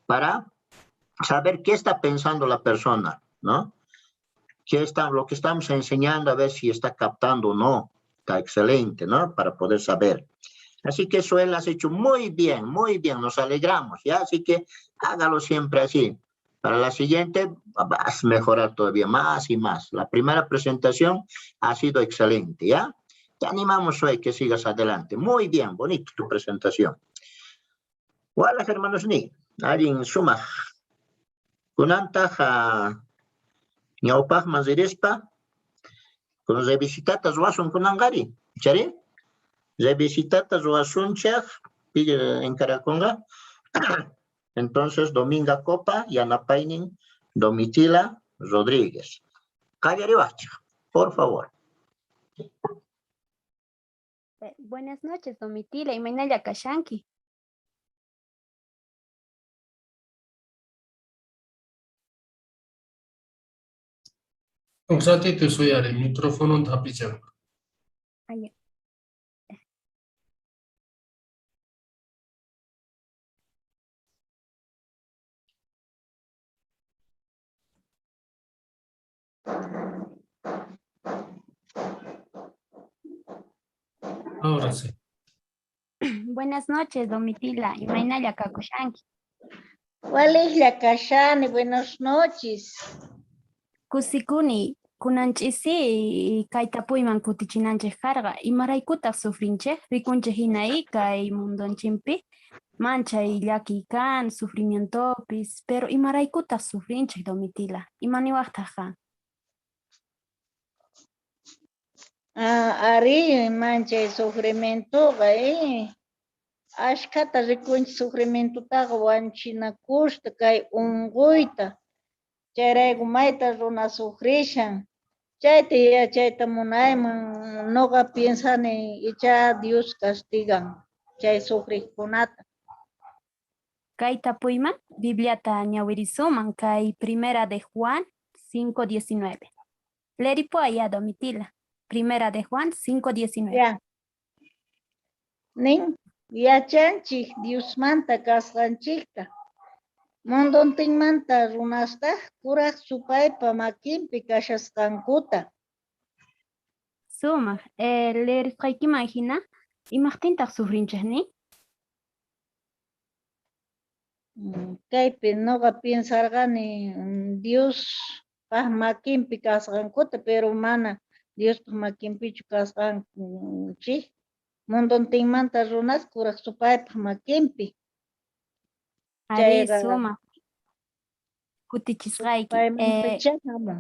A: Para saber qué está pensando la persona, ¿no? Lo que estamos enseñando, a ver si está captando o no. Está excelente, ¿no? Para poder saber. Así que eso él has hecho muy bien, nos alegramos, ¿ya? Así que hágalo siempre así. Para la siguiente vas a mejorar todavía más y más. La primera presentación ha sido excelente, ¿ya? Te animamos hoy que sigas adelante. Muy bien, bonito tu presentación. Hola, hermanos ni, alguien suma. Kunanta ñawpaq manzirispa, con revisitatas wasun kunangari, ¿chari? Revisitatas ruasunchaq en Caraconga. Entonces, Dominga Copa, Yanapainin, Domitila Rodríguez. Callaribacha, por favor.
N: Buenas noches, Domitila y Mainaya Kashanki.
H: Un ratito soy el micrófono tapichan.
N: Ahí.
H: Ahora sí.
N: Buenas noches, Domitila y Mainaya Kakushanki.
O: ¿Cuál es la Kashani? Buenas noches.
N: Kusikuni, kunanchisi, kaitapuyman kutichinanchik karga, y maraikuta sufrinche, rikunche hinai, kai mundonchimpi, mancha y llaki kan, sufrimientopis, pero y maraikuta sufrinche, Domitila, y maniwaktaja.
O: Ari mancha sufrimiento, ashkata rikunch sufrimiento taga wanchinakushta kay unguita. Chayrayku mayta runa sufrishan. Chayta munayman noqa piensani icha Dios castigan chay sufriqkunata.
N: Kay tapuyman Bibliata ñawirisuman kay Primera de Juan 5:19. Leripo allá, Domitila. Primera de Juan 5:19.
O: Ya. Nin, yachanchik Dios manta kasqanchikta. Munduntinmanta runasta kuraq supaypa makinpi kashasqankuta.
N: Sumaq, leerisqaykiman hina, imaqtintaq sufrinchikni?
O: Kaypi noqa piensarqani Dios paq makinpi kasqankuta, pero mana Dios paq makinpichu kasqanchik. Munduntinmanta runas kuraq supaypaq makinpi.
N: Ari
O: Chayqa
N: sumaq. Kutichisqayki.
O: paymantacha hamun.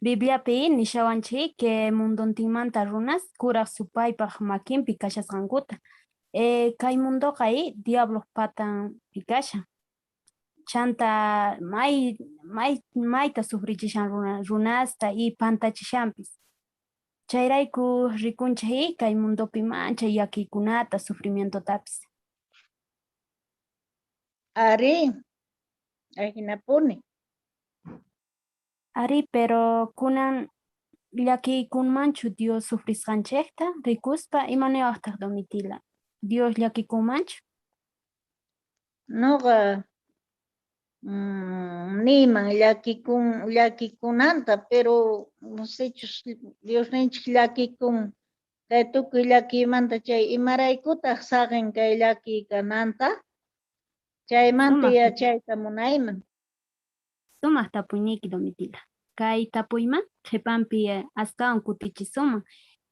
N: Bibliapi nishawanchik que munduntinmanta runas kuraq supaypaq makinpi kashasqankuta. Kay mundoqay diablo patanpi kashan. Chanta mayta sufrichishan runasta y pantachishanpis. Chayrayku rikunchik kay mundopi mancha llakikunata sufrimientotapis.
O: Ari, ayhinapuni.
N: Ari, pero kunan llakikunmanchu Dios sufrisqanchikta rikuspa imanuyaqtaq Domitila. Dios llakikunmanchu?
O: Noqa niman llakikunanta, pero no sé, Dios ninchik llakikun kay tukuy llakimanta chay imaraykutaq saqin kay llakikananta, chaymanta yachayta munayman.
N: Sumaq tapuyniyki Domitila. Kay tapuyman qhipanpi astawan kutichisuma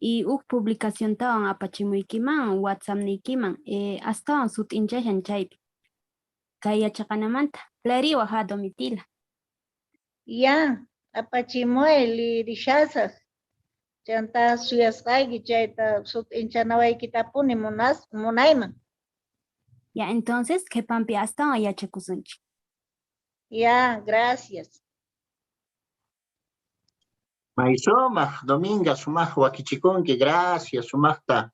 N: y huk publicaciontawan apachimuykiman WhatsAppniykiman astawan sut'inchashan chaypi. Kay yachaqanamanta clariwaq ha Domitila.
O: Ya, apachimuy lirishasaq. Chanta suyasqayki chayta sut'inchanawaykitapuni munayman.
N: Ya, entonces qhipanpi astawan yachakusunchik.
O: Ya, gracias.
A: May sumaq, Dominga, sumaq wakichikunki, gracias, sumaqta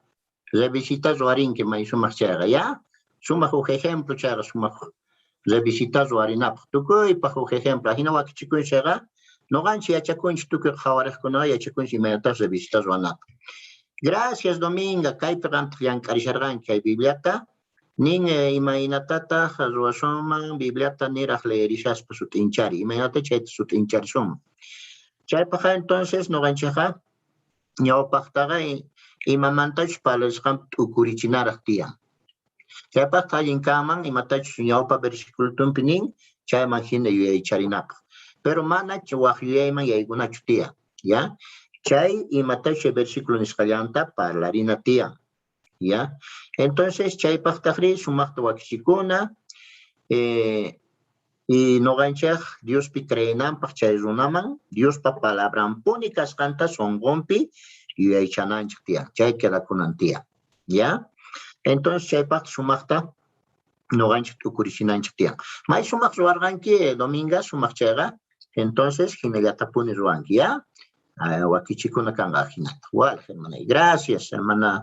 A: revisitas warinki may sumaq chayqa, ya? Sumaq huk ejemplo chayqa, sumaq revisitas warinapaq. Tukuypaq huk ejemplo, hina wakichikun chayqa, noqanchik yachakunchik tukuy qhawariqkunaqa yachakunchik imaynatas revisitas ruwanapaq. Gracias, Dominga, kaypi qamtaq llank'arisharqanki kay Bibliata, nin imaynatataq ruwasunman Bibliata niraq leerishaspa sut'inchari, imaynata chayta sut'incharisunman. Chaypaqa entonces noqanchikqa ñawpaqtaqa imamantachu parlashqanpi t'ukurichinaraq tiyan. Chaypaqqa allin kanman imatachu ñawpa versículunpi nin chayman hina yuyaycharinapaq. Pero mana waq yuyayman yaykunachu tiyan, ya? Chay imatachu versículo nisqallanta parlarina tiyan, ya? Entonces chaypaqtaqri sumaqta wakichikuna y noqanchik Diospi creenanpaq chay runaman Diospa palabranpuni kasqanta sonqonpi yuyaychananchik tiyan, chay quedakunan tiyan, ya? Entonces chaypaq sumaqta noqanchik t'ukurichinanchik tiyan. May sumaq ruwarqanki Dominga sumaq chayqa, entonces hinallatapuni ruwanki, ya? Wakichikuna kanqa hinata. Wal, hermana. Gracias, hermana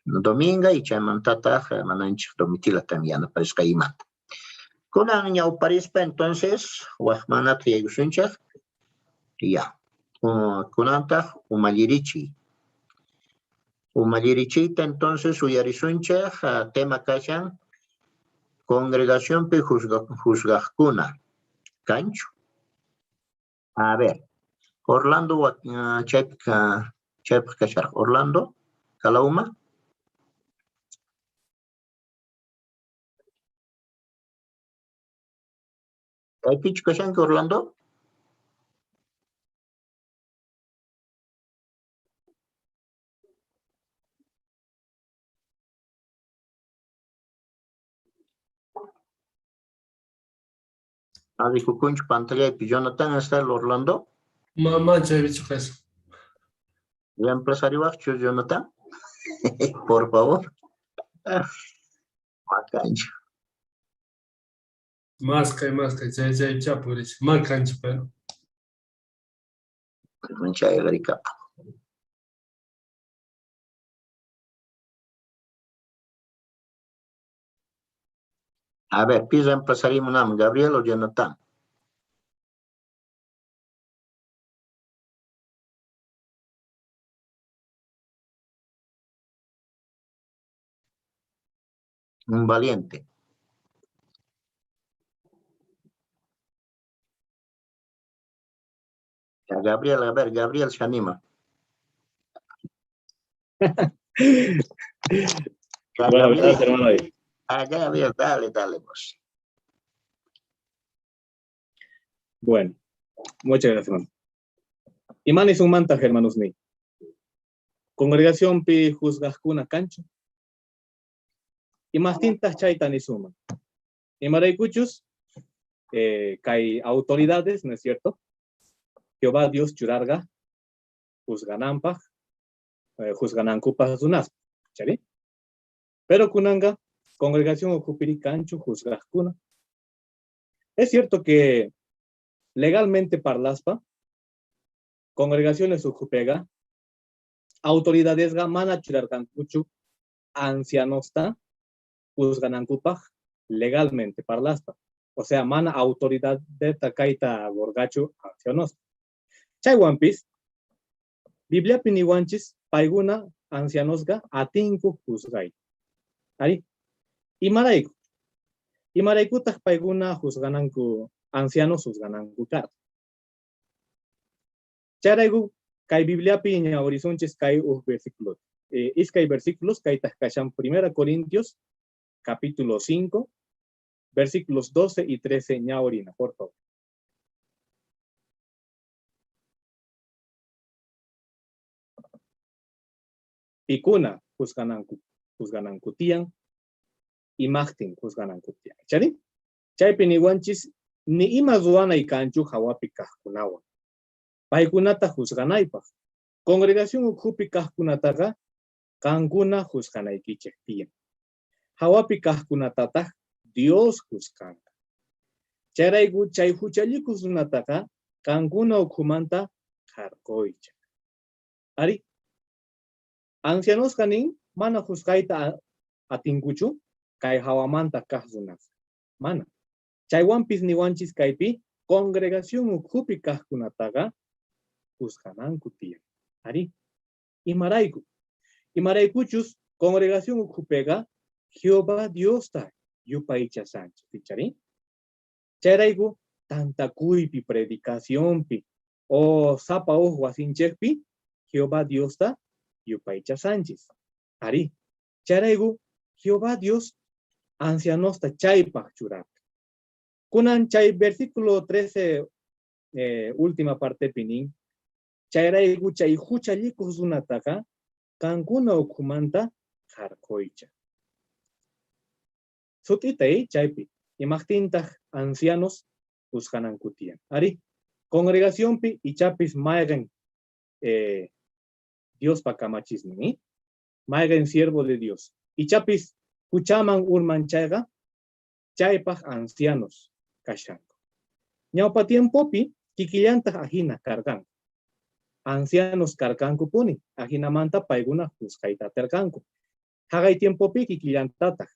A: Dominga, y chaymantataq hermananchik Domitila también yanaparisqa imanta. Kunan ñawparispa entonces waqmanata yaykusunchik, ya. Kunantaq umallirichiy. Umallirichiyta entonces uyarisunchik tema kashan congregacionpi juzgaqkuna. Kanchu? A ver, Orlando chaypi kasharaq. Orlando, Kalauma. Kaypichu kashanki Orlando? Adikukunchu pantallaypi Jonathan está el Orlando.
H: Mancha bicho eso.
A: Reemplazariwaqchu Jonathan. Por favor. Macancho.
H: Más que chay chapuris. Macancho pero.
A: Mancha agrica. A ver, pisa reemplazaríamos Gabriel o Jonathan. Un valiente. A Gabriel, a ver, Gabriel se anima.
I: Bueno, gracias, hermano.
A: Gabriel, dale, pues.
I: Bueno, muchas gracias, hermano. Imani sumanta, hermanos ni. Congregación pi juzgascuna cancho. Y más tintas chaita ni suman. Y maraicuchus, que hay autoridades, ¿no es cierto? Jehová Dios churarga, juzganampa, juzganancupa zunas, ¿chari? Pero kunanga, congregación ocupiri cancho, juzgascuna. Es cierto que legalmente parlaspa, congregaciones ocupega, autoridades gamana churargancuchu, ancianosta, juzganancupa, legalmente parlaspa. O sea, mana autoridad de takaita borgacho ancianos. Chay One Piece, Biblia piniwanchis, paiguna ancianosga, atinku juzgai. Ahí. Y maraiku tak paiguna juzgananku, ancianos juzgananku kar. Charaigu, kai Biblia piña horizontes kai versículos. Iskai versículos, kai takasham 1 Corintios, capítulo 5, versículos 12 y 13, ñaorina, por favor. Pikuna, juzgananku tian, y Martin juzganankutia. ¿Chari? Chay piniwanchis ni ima zuana y canchu hawapi kahkunawa. Paikunata juzganaipa. Congregación ukupi kahkunataga kankuna juzganaikichektia. Hawapi kahkunatata Dios juzganga. Charaigu chay huchallikusnataga kankuna ukumanta karkoicha. Ari ancianos kanin mana juzgaita atinguchu kai hawamanta kahzunas. Mana. Chaywampis niwanchis kaipi congregación ukupi kahkunataga juzgananku tiyan. Ari. Imaraikuchus congregación ukupega Jehová Dios ta yupaicha Sánchez. ¿Tichari? Chayraigu tanta kuipi predicación pi o sapa ojo asinchekpi Jehová Dios ta yupaicha Sánchez. Ari. Chayraigu Jehová Dios ancianosta chaypa churak. Kunan chay versículo 13, última parte pinin. Chayraigu chay huchallikus unataka kankuna ukumanta jarkoicha. Sutitay chaypi. Imagtintaj ancianos juzganankutian. Ari. Congregación pi y chapis maegen Dios pa kamachisni. Maegen siervo de Dios. Y chapis kuchaman urmanchaga chaypaj ancianos kashanko. Ñaupa tiempo pi kikillantaj ajina kargan. Ancianos karkanku puni. Ajina manta paiguna juzgaita terkanku. Hagay tiempo pi kikillantataj.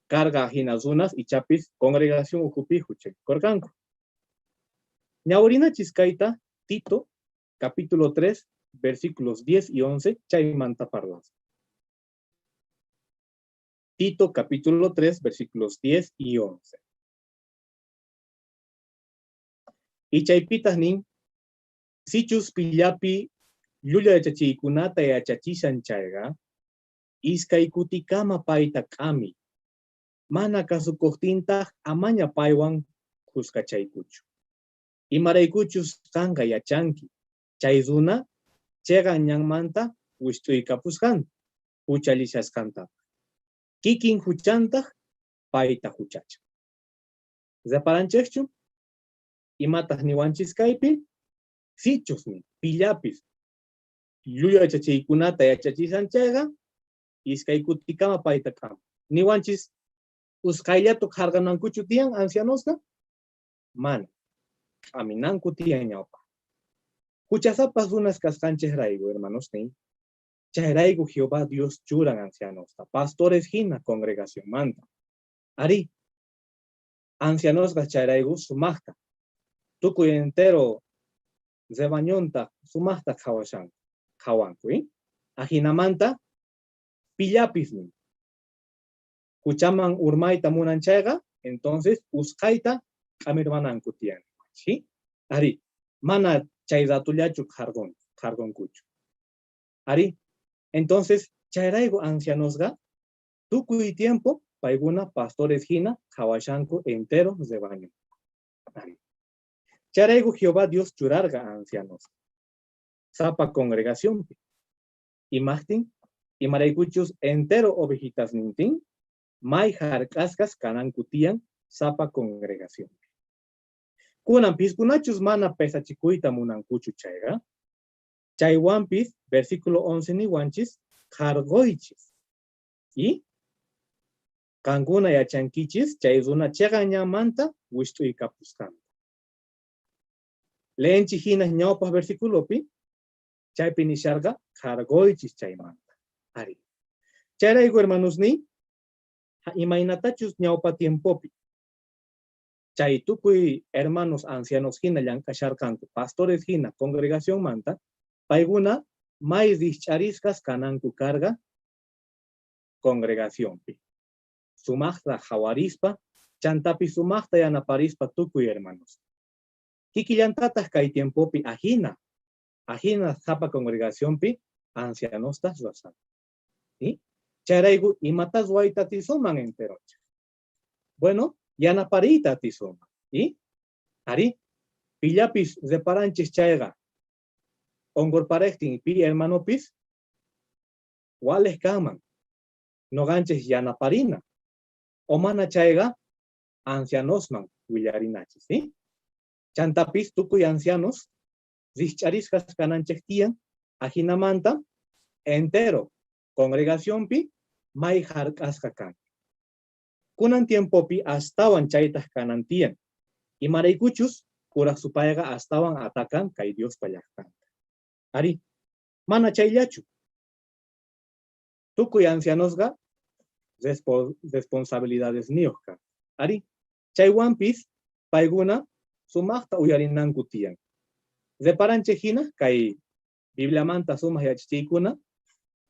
I: Carga ajina zunas y chapis congregación ukupi huche korkanku. Ñaurina chiskaita Tito capítulo 3 versículos 10 y 11 chay manta parlas. Tito capítulo 3 versículos 10 y 11. Y chaypitas nin sichus pillapi llulla de chachikunata y achachishan chayga iskay kutikama paita kami mana kasukuqtinta amaña paywan juzgachaykuchu. Imaraykuchus kanka yachanki chayduna chega ñanmanta wist'uykapusqan huchalishasqanta. Kikin huchanta payta huchacha. Zaparanchekchu imataq niwanchis kaypi sichusmi pillapis llulla chachiykunata yachachishan chayqa iskay kutikama payta kama. Niwanchis usqayllatu qarqanankuchu tiyan ancianosqa? Mana. Aminanku tiyan ñawpa. Huchasapas unas kasqanchis raygu, hermanos, ni. Chayraygu Jehová Dios churan ancianosqa. Pastores hina congregación manta. Ari. Ancianosqa chayraygu sumaqta. Tukuy entero zebañonta sumaqta qhawashan. Qhawanku, Ajinamanta pillapismi. kuchaman urmaita munanchayga, entonces usqayta q'amirmanankutiyan, ¿sí? Ari, mana chay ratullachu qargonkuchu. Ari, entonces chayraygu ancianosga tukuy tiempo payguna pastores hina qhawashanku entero rebaño. Ari. Chayraygu Jehová Dios churarga ancianos. Sapa congregación. Imagtin, imaraykuchus entero ovejitas nintin, may harkaskas kanankutian sapa congregación. Kunan piskunachus mana pesachikuita munankuchu chayga. Chaywampis, versículo 11 ni wanchis, jargoichis. Y kankuna yachankichis, chayruna chegañamanta, wistu y kapuskanta. Leenchi hina ñawpas versículopi, chaypi nisharga, jargoichis chaymanta. Ari. Chayraygu hermanos ni, imaynatachus ñawpa tiempopi. Chay tukuy hermanos ancianos hina llankasharkanku, pastores hina, congregación manta, payguna may dichariskas kananku carga congregación pi. Sumaqta jawarispa, chantapi sumaqta yanaparispa tukuy hermanos. Kikillantatas kay tiempopi ajina zapa congregación pi ancianostas rasan. ¿Sí? Chayraygu imatas waita tisuman enterocha. Bueno, yanaparita tisuman. ¿Sí? Ari, pillapis reparanchis chayga. Ongorparechtin pi hermanopis, wales kaman, no ganches yanaparina, o mana chayga, ancianosman, willarinachis, ¿sí? Chantapis tukuy ancianos, zischariskas kananchektian, ajinamanta, entero, congregación pi, may harkaska kan. Kunan tiempo pi astawan chaytas kanantian, y maraykuchus, kurak supayga astawan atakan kay Dios payaktan. Ari, mana chayllachu. Tukuy ancianosga responsabilidades niyosqa. Ari, chaywampis payguna sumaqta uyarinankutiyan. Reparanchejina kay Biblia sumaq yachachiykuna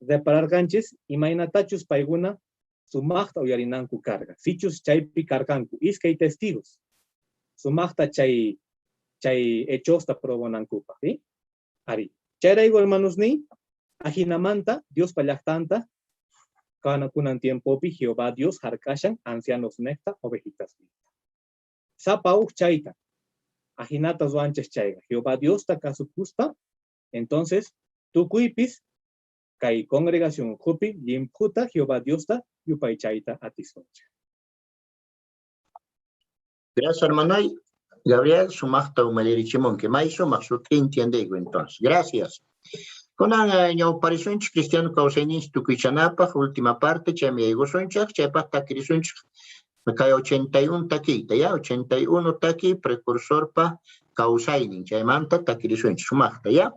I: repararkanchis imaynatachus payguna sumaqta uyarinanku karga. Sichus chaypi karkanku iskay testigos. Sumaqta chay hechosta probonankupa, ¿sí? Ari. Chayraygu hermanos ni, ajinamanta, Dios pallaqtanta, kana kunan tiempopi Jehová Dios harkashan, ancianos necta, ovejitas necta. Sapa chayta, ajinatas wanches chayga, Jehová Dios ta kasukuspa, entonces, tukuypis, kay congregación jupi, limputa, Jehová Dios ta, yupay chayta atisocha.
A: Gracias, hermano. Gabriel, sumaqta umalirichimon, que may sumaq sutin entiende entonces. Gracias. Kunan ñawparisunchik cristiano kawsayninchik tukuychanapaq, última parte, chaymi yaykusunchik, chaypaq takirisunchik, kay 81 takiyta, ya, 81 taki precursorpa kawsaynin, chaymanta takirisunchik, sumaqta, ya.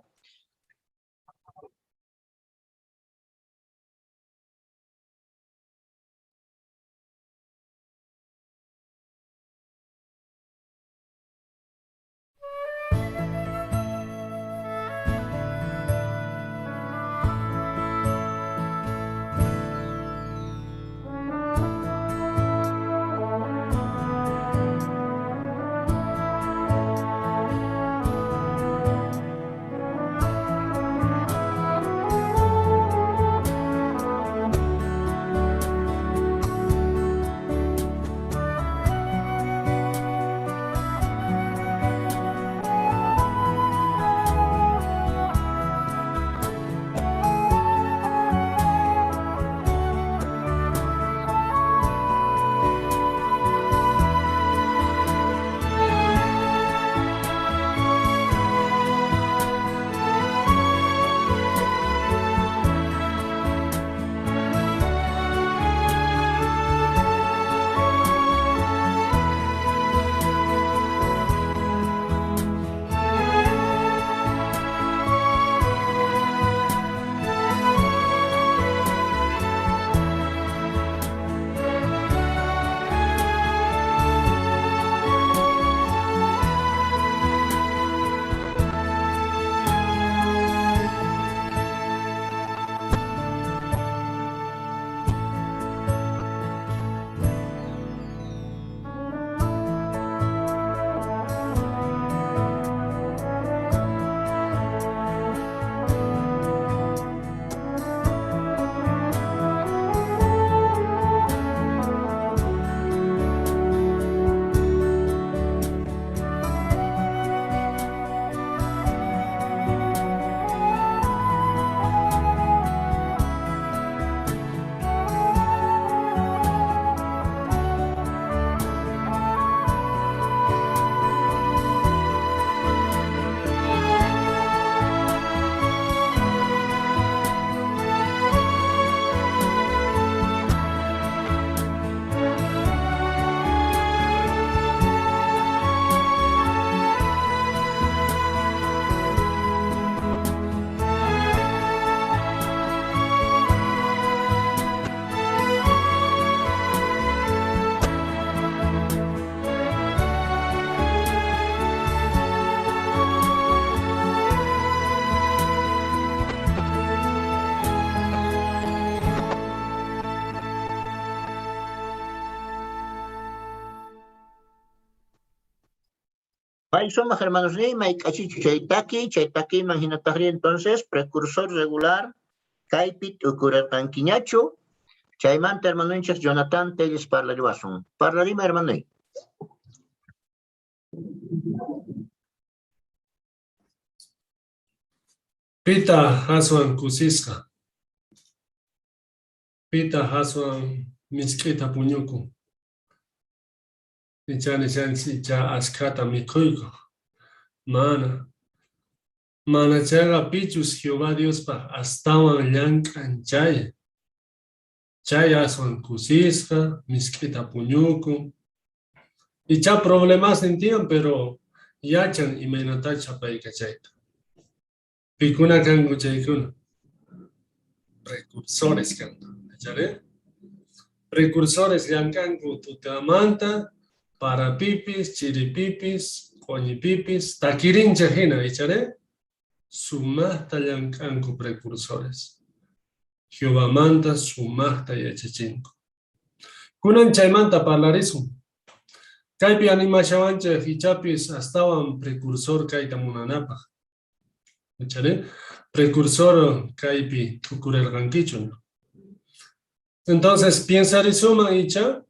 A: Paisoma hermanos ni maikachichu chaytaki imaginatari entonces precursor regular kaipit ukurarqankiñachu chaymanta hermanunchik Jonathan Telles parlariwasun. Parlarima hermanoy.
H: Pita haswan kusisqa. Pita haswan miskita puñuku. Icha askata mikhuyku. Mana chaga pichus Jehová Dios pa astawan llankan chay. Chay aswan kusisqa, miskita puñuku. Icha problemas entian, pero yachan imaynata chapayka chayta. Pikuna kanku chaykuna. Precursores kanku. ¿Echaré? Precursores llankanku tutamanta, parapipis, chiripipis, coñipipis, takirincha hina, ¿echaré? Sumasta llankanku precursores. Jehová manta sumasta yachachinko. Kunan chaymanta parlarisun. Kaypi animashawancha hichapis astawan precursor kayta munanapaq. ¿Echaré? Precursor kaypi tukurerqankichun. Entonces, piensarisuma icha,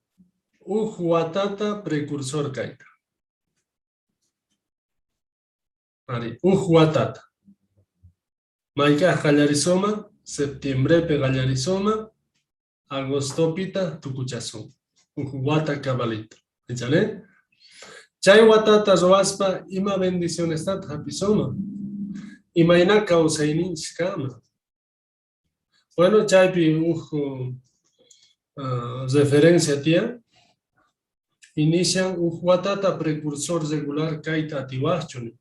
H: watata precursor kayta. Watata. Maika gallarisoma, septiembre pe gallarisoma, agostopita tukuchasun. Wata cabalito. ¿Echale? Chay watata roaspa ima bendición está hapisoma. Imaina causainich kama. Bueno, chaypi referencia tía. Inician watata precursor regular kaita atiwachun.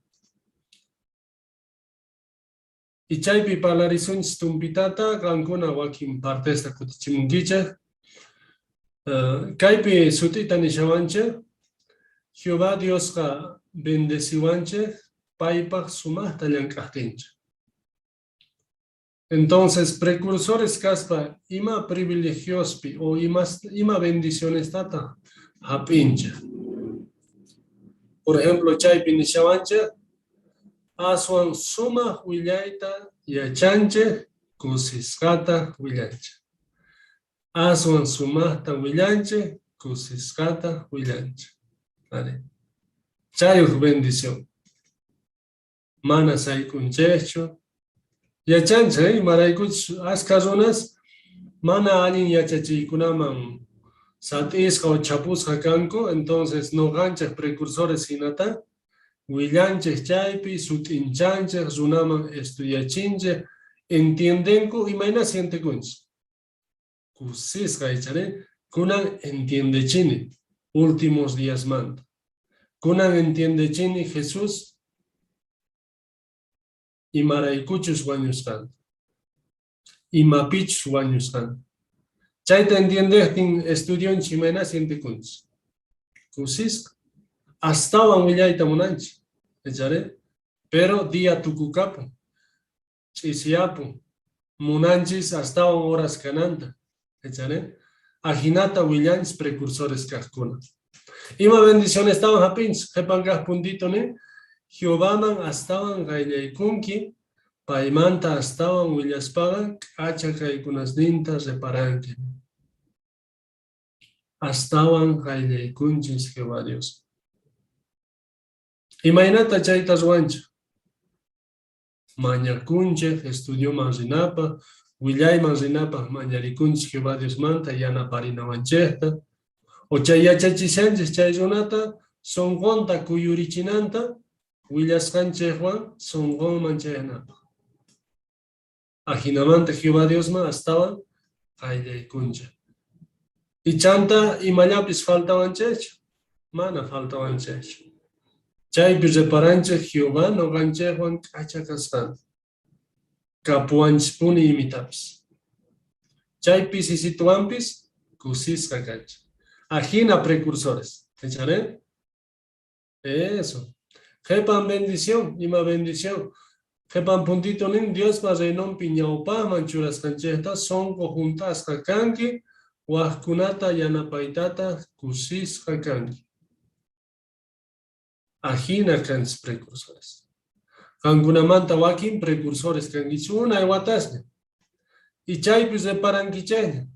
H: Y chaypi palarizun stumpitata kankuna wakin partesta kutichimunkicha. Kaypi sutita nishawanche. Jehová Dios ka bendeciwanche. Paipak sumasta llankahtincha. Entonces, precursores caspa ima privilegiospi o ima bendiciones tata hapincha. Por ejemplo, chaypi nishawanche. Aswan suma huillaita yachanche kusiskata huillanche. Aswan sumasta huillanche kusiskata huillanche. ¿Vale? Chayuj bendición. Mana saykunchecho. Yachanche, maraykuch askarunas, mana alin yachachikunaman satisqa o chapusqa kanko, entonces no ganchas precursores hinata. Huillanches chaypi, sutinchanches, runaman estudiachinche, entiendenku y maina siente kunch. Kusisqa echare, kunan entiende chini, últimos días manda. Kunan entiende chini Jesús y maraykuchus wañusqan. Y mapichus wañusqan. Chayta entiende estudion chimena siente kunch. Kusisqa. Astawan huillaita munanchi. ¿Echaré? Pero día tukukapu, chisiapu, munanchis astawan horas cananta. ¿Echaré? Ajinata huillanchis precursores kahkuna. Ima bendición estaban hapins, jepangas puntito ne, Jehovaman astawan gaillaykunki, paimanta astawan huillaspagan, kacha kaykunasninta reparanki. Astawan gaillaykunchis Jehová Dios. Imaynata chaytas wancha. Mañakunche, estudió manzinapa, willay manzinapa, mañarikunche, Jehová Dios manta, yana parina wancheta. O chayachachishanches chay runata, son gonta kuyurichinanta, willaskanche Juan, son gon manchayanapa. Ajinamanta Jehová Dios ma, estaban, ayaykunche. Y chanta, imañapis faltaban checho, mana faltaban checho. Chaypi reparanche Jehová no ganche Juan kachakastan. Kapuanchpuni imitapis. Chaypi sisituampis kusisqa kancha. Ajina precursores. ¿Echaré? Eso. Jepan bendición, ima bendición. Jepan puntito nin Dios pa reinon piñaupa manchuras cancheta son conjuntas kakanki, wahkunata yanapaitata kusisqa kanki. Ajina canchis precursores. Kankunamanta wakin precursores kankichis una watasña. Y chaypis reparankichayña.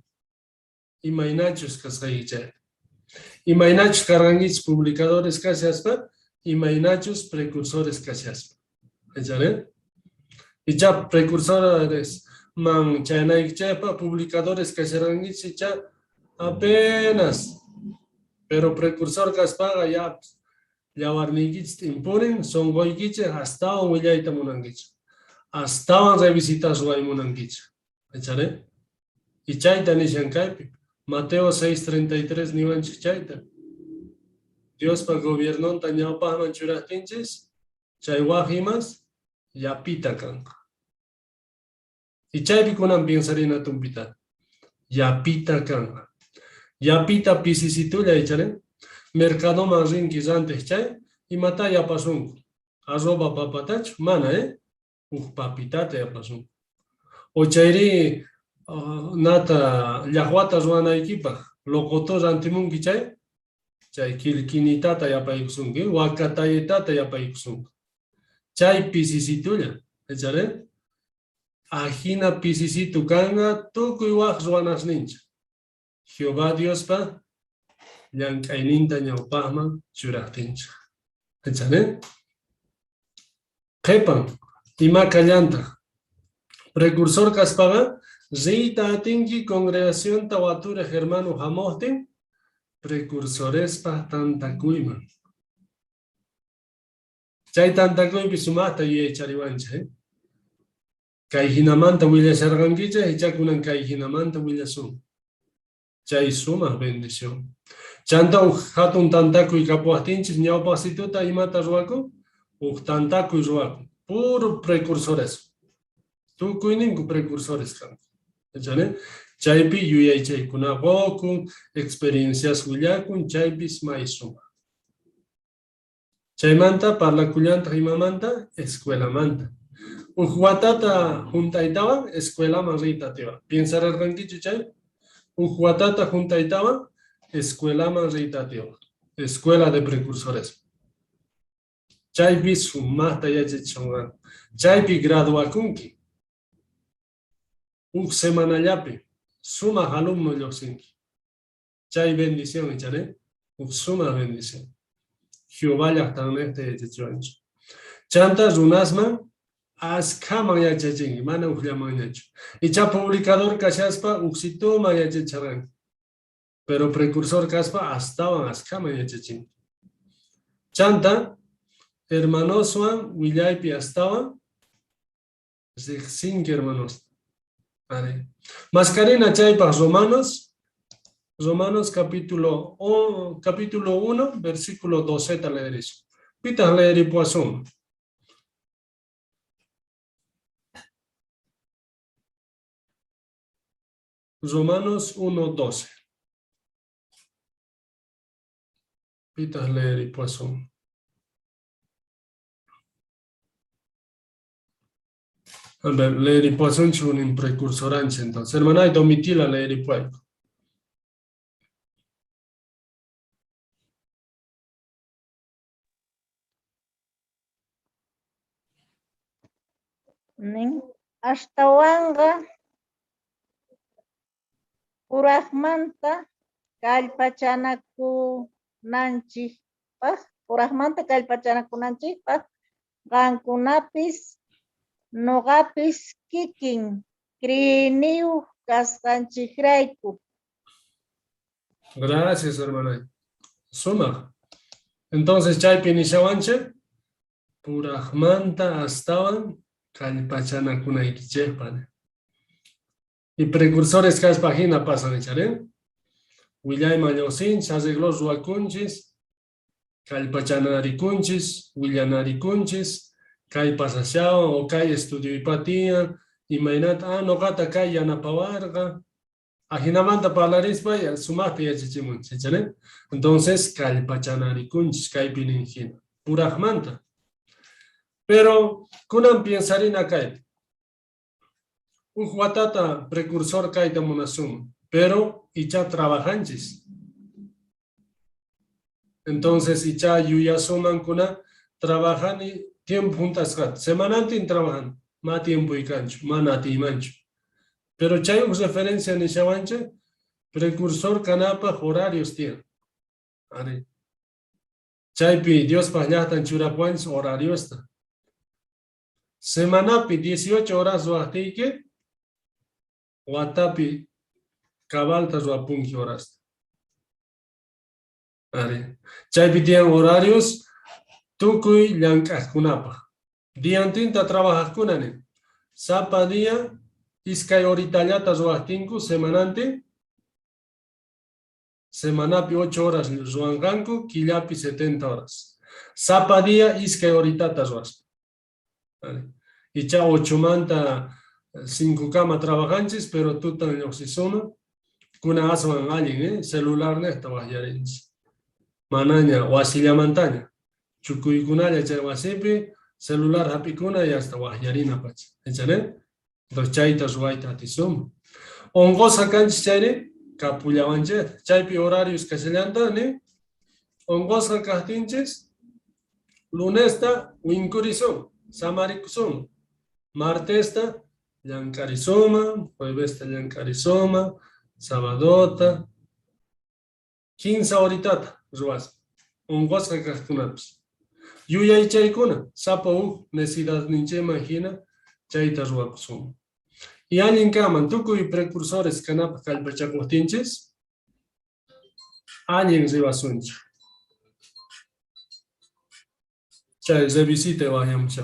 H: Imaynachus kasqaykichayta. Imaynachus karqankichis publicadores kashaspa, imaynachus precursores kashaspa. ¿Entienden? Y ya precursores man chaynaykichaypa publicadores kasharqankichis ya apenas. Pero precursor kaspaqa ya llawarnikichis imponen sonqoykichis astawan willayta munankichis. Astawan revisitas ruwaymunankichis. ¿Entienden? Y chayta nishankaypi. Mateo 6:33 niwanchik chayta. Dios pa gobernonta ñawpajman churajtinchis, chay wajimas yapita kanqa. Y chaypi kunan piensarina tumpita. Yapita kanqa. Yapita pisisitulla icharen. Mercadoman rinkis antes chay, y mata yapasunku. Arroba papatachu, mana papitata yapasunku. O chayri nata llaqwata ruwanaykipaq loqotos antimunki chay quilquinitata yapaykusunki, wakatayetata yapaykusunki. Chay pisisitulla, ¿echaren? Ajina pisisitu kanga tukuy waq ruwanasnincha. Jehová Diospa llank'ayninta ñawpaqman churaqtincha. ¿Echaren? Qhipan, ima kallanta. Precursor kaspaqa Rita atinki congregación tawatura hermano hamohtin precursores pa tantakuyman. Chay tantakuypi sumaqta yuyaychariwancha. Kay hinamanta willasharqankicha ichakunan kay hinamanta willasun. Chay sumaq bendición. Chanta hatun tantakuy kapuaqtinchis ñawpaqsituta imata ruwaku, tantakuy ruwaku. Puro precursores. Tukuyninku precursores kan. Chaypi yuyaychaykuna wawkun, experiencias willakun, chaypis maysuma. Chaymanta parlakullanta imamanta, escuelamanta. Watata juntaytawan, escuelaman riytatiwan. Piensararqankichu chay? Watata juntaytawan, escuelaman riytatiwan. Escuela de precursores. Chaypis sumaqta yachachishanwan. Chaypi graduakunki. Semanallapi, suma alumno lluqsinki. Chay bendición, echare. Suma bendición. Jehová llaqtanmanta yachachiwanchu. Chanta runasman, askaman yachachinki, mana uqllamanñachu. Icha publicador kashaspa, uqsituman yachacharqanki. Pero precursor kaspa, astawan askaman yachachinki. Chanta, hermanoswan, willaypi astawan, riqsinki hermanos. Mascarina chaypaq Romanos capítulo 1, versículo 12 leer eso. Pitaq leer puasun. Romanos 1:12. Pitaq leer puasun. A ver, leer y puasun un precursoranche entonces. Hermana, y domitila leer y puasun.
O: Ashtawanga uraqmanta kallpachanakunanchikpaq, uraqmanta kallpachanakunanchikpaq, qankunapis Nogapis kikin criniu kasqanchikrayku.
H: Gracias, hermana. Suma. Entonces, chaypi nishawanche, purajmanta astawan kallpachanakunaykichejpan. Y precursores kaspajina pasan echaren. Willay mayosin, arreglos ruakunchis, kallpachanarikunchis, willanarikunchis, Kay pasasyawan o kay estudio ipatia, imaynata nogata kay yanapawarqa, ajinamanta parlarispa sumaqta yachachimunchis, ¿chale? Entonces kallpachanarikunchis kaypi ninhina, puraqmanta. Pero kunan piensarina kaypi. Watata precursor kayta munasum, pero icha trabajanchis. Entonces, icha yuyasuman kuna trabajan y tiempo juntas kat. Semanantin trabajan, más tiempo y cancho, más nati mancho. Pero chay referencia ni shawanche, precursor canapa horarios tiene. Are. Chaypi Dios pajatan churapuans horario está. Semanapi 18 horas ruatike, watapi cabaltas ruapunki horas. Are. Chaypi tienen horarios, tukuy llancas kunapa. Diantinta trabajas kunane. Sapa día, iskay horitallata ruatinku semanante. Semanapi 8 horas ruanganku, killapi 70 horas. Sapa día iskay horitata ruas. Y cha 8 manta 5 cama trabajanches, pero tú tan oxisona, kuna asman alguien, celular nesta bajayarense. Manaña, wasilla montaña. Chukuykunaya chay wasipi, celular hapikuna y hasta bajayarina pacha. ¿Echare? Dos chaitas ruaita atisum. Ongosa canchis chayre, Capullavanche, chaypi horarios castellantane, ongosa castinches, lunesta, wincurizón, samaricuzón, martesta, llancarizoma, juevesta llancarizoma, sabadota, 15 horitata, ruas, ongosa castunapis. Yuya y chaykuna, sapa necesidad ninche imagina, chayta ruacuzón. Y alguien caman, tukuy precursores canapa calpachacostinches, alguien se va a suncho. Chay, se visite vayamos.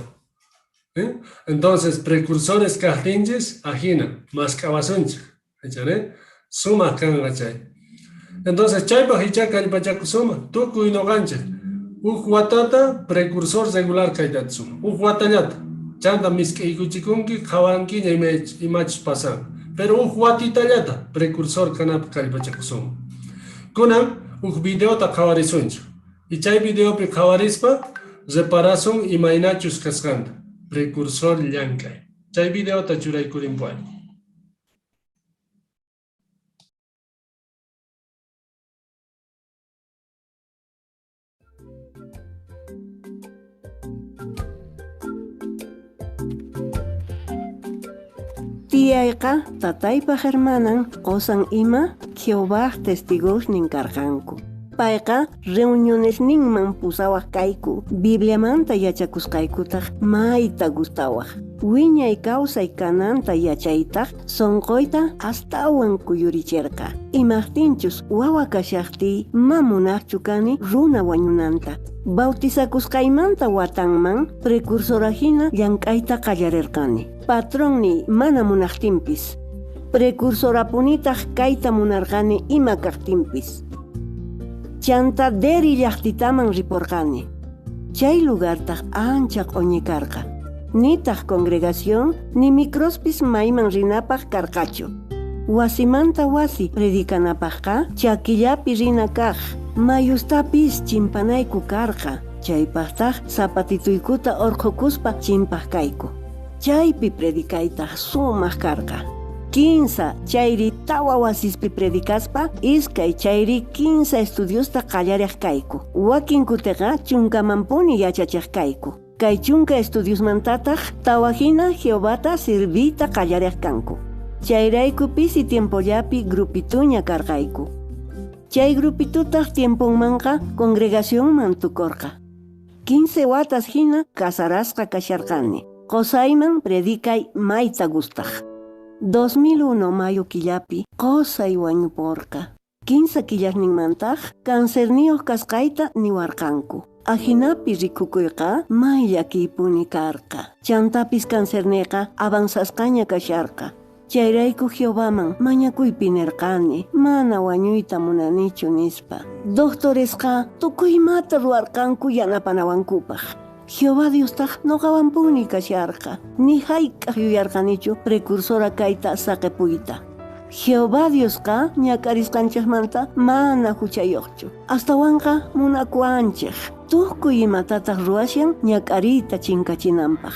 H: Entonces, precursores castinches, ajina, más cabasuncha. Suma canga chay. Entonces, chay pajicha calpachacosuma, tukuy no gancha. Watata, precursor regular kaitatsum. Watanyata. Chanta miski ikuchikunki, kawanki, imach pasan. Pero watitallata, precursor canap calpachakusum. Kunam, video ta kawarisuncho. Y chay video pe kawarispa, reparasun imainachus cascanda. Precursor llankay. Chay video ta churay kurimpuay.
P: Tiayqa tataypaq hermanan qosan ima Jehová testigos ninkarqanku. Payqa reuniones ninman pusawaq kayku, Bibliamanta yachakusqaykutaq mayta gustawaq. Wiñay kawsay kananta yachaytaq sonqoyta astawan kuyurichirqa. Imaqtinchus wawa kashaqti mamunaqchu kani runa wañunanta. Bautizakusqaymanta watanman precursorajina llank'ayta qallarirqani. Patronni mana munaqtinpis. Precursorapunitaq kayta munarqani ima kaqtinpis. Chanta deri llaqtitaman riporqani. Chay lugartaq ancha q'uñikarqa. Nitaq congregación ni microspis mayman rinapaq karqachu. Wasimanta wasi predikanapaqqa chakillapi rina kaq. Mayustapis chimpanayku karqa. Chaypaqtaq zapatituykuta orqukuspa chimpaq kayku. Chaypi predikaytaq sumaq karqa. 15 chayri tawa wasispi predikaspa iskay chayri 15 estudiusta qallariq kayku. Wakin kutiqa chunkamanpuni yachachiq kayku. Kay chunka estudiosmantataq tawajina Jehovata sirvita qallariq kanku. Chayrayku pisi tiempollapi grupituña karqayku. Chay grupitutaq tiemponmanqa congregacionman tukurqa. 15 watas hina kasarasqa kasharqani. Qosayman predikay mayta gustaq. 2001 mayo killapi qosay wañuporqa. 15 killasninmantaq cancerniyuq kasqayta niwarqanku. Ajinapi rikukuyqa mayllakipuni karqa. Chantapis cancerneqa avanzasqaña kasharqa. Chayrayku Jehovaman mañakuypi nirqani, mana wañuyta munanichu nispa. Doctoresqa tukuymata ruwarqanku yanapanawankupaq. Jehová Diostaq noqawanpuni kasharqa. Ni hayk'aq yuyarqanichu precursora kayta saqepuyta. Jehová Diosqa ñakarisqanchaqmanta mana huchayuqchu. Astawanqa munakuanchaq. Tukuy imatataq ruwashan ñakariyta chinkachinanpaq.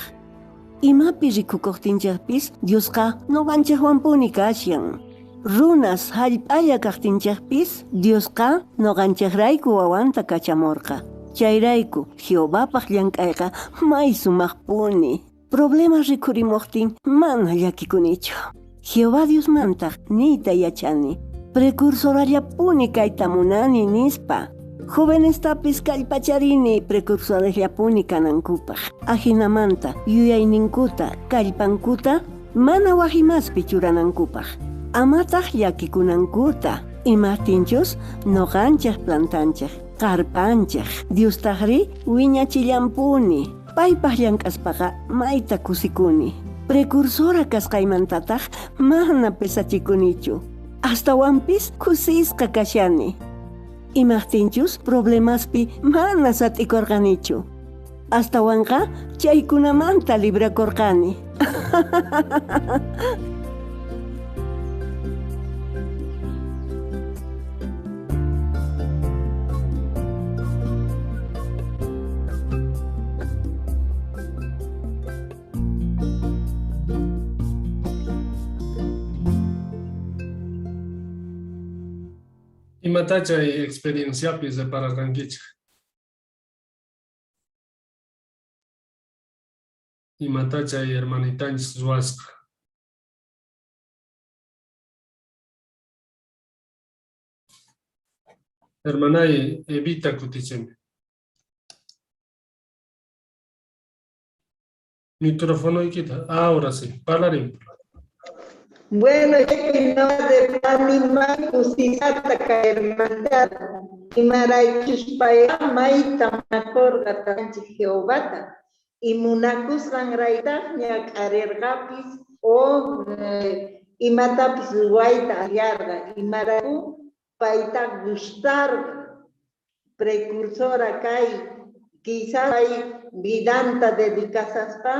P: Imapi rikukuqtinchaqpis Diosqa noqanchaqwanpuni kashan. Runas hallp'alla kaqtinchikpis Diosqa noqanchikrayku wawanta kachamurqa. Chayrayku Jehovapaq llank'ayqa may sumaqpuni. Problema rikurimuqtin mana llakikunichu. Jehová Diosmantaq niyta yachani. Precursorallapuni kayta munani nispa. Jovenestapis kallpacharini precursorallapuni kanankupaq. Ajinamanta yuyayninkuta kallpankuta mana wahimaspi churanankupaq. Amataq llakikunankuta. Imatinchus noqanchik plantanchik, qarpanchik. Diostaqri wiñachillampuni. Paypaq llank'aspaqa mayta kusikuni. Precursora kasqaymantataq mana pesachikunichu. Astawanpis kusisqa kashani. Imaqtinchus problemaspi mana sat'ikurqanichu. Astawanqa chaykunamanta librakurqani.
H: Imatacha experienciapis de Pararranquicha. Imatacha hermanitanchis ruasqa. Hermanay, evita kuticheme. Micrófono y quita. Ahora sí, hablaré.
Q: Bueno, ya que no de planimar, kusisata ka hermandad. Imaray chuspaya maita makorga tanchi Jehovata. Y munakus rangraita nyak arergapis o imatapis guaita yarga. Imaraku paita gustar precursora kai. Quizás hay vidanta dedicasaspa.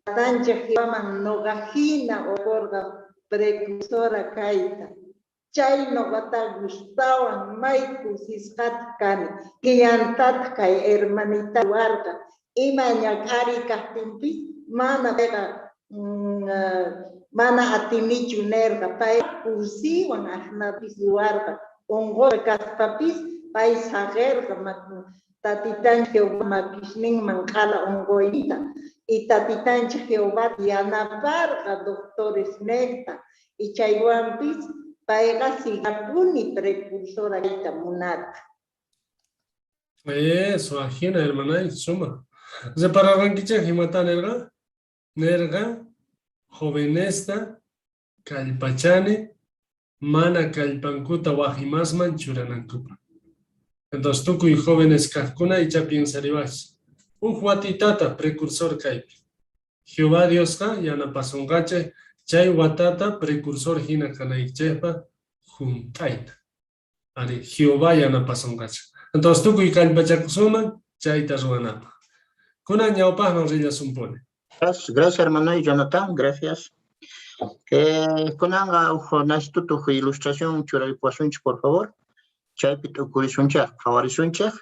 Q: Tanchi Jehovama nogajina okorga. Precursora kaita. Chay no bata gustawan maiku siskat kani. Kiyantat kay hermanita warga. Ima nyakari kahtimpi mana pega mana atimichu nerga. Pay kursi wan ahnapis warga. Ongor kaspapis pay sagerga tatitan Jehová makishning mankala ongoita. Y tatitan Jehová yanaparga doctores necta. Y chaywampis paega sigapuni precursora ita munata.
H: Eso, ajena, hermana, suma. Se para Ranquicha, Jimata nerga, jovenesta, calpachane, mana calpancuta, guajimasman, churanancupa. Entonces, tú y jóvenes kafkuna y chapin saribas. Un huatitata, precursor kaipi. Jehová Dios ka, yana pasungache, chay watata, precursor hina kanaichepa, juntaita. Ari, Jehová yana pasungache. Entonces, tú y calpachakusuman, chaita ruanapa. Kuna ñaupa no rilla sumpone.
A: Gracias, hermano Jonathan, gracias. Kunanga nastutu ilustración churalipuasunch, por favor. Chaypit ukurisunchak, favorisunchak.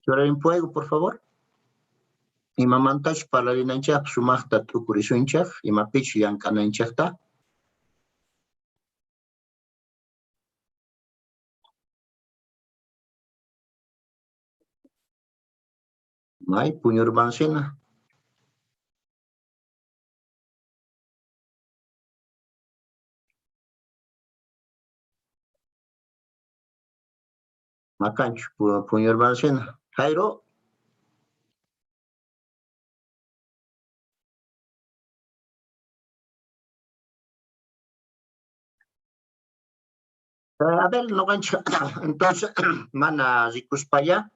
A: Churalimpuego, por favor. Y mamantash palarinanchak sumachta ukurisunchak, y mapich yankananchakta. May puñurbansina. Macancho, puñurbansina. Jairo. A ver, no gancho. Entonces, mana zikuspaya.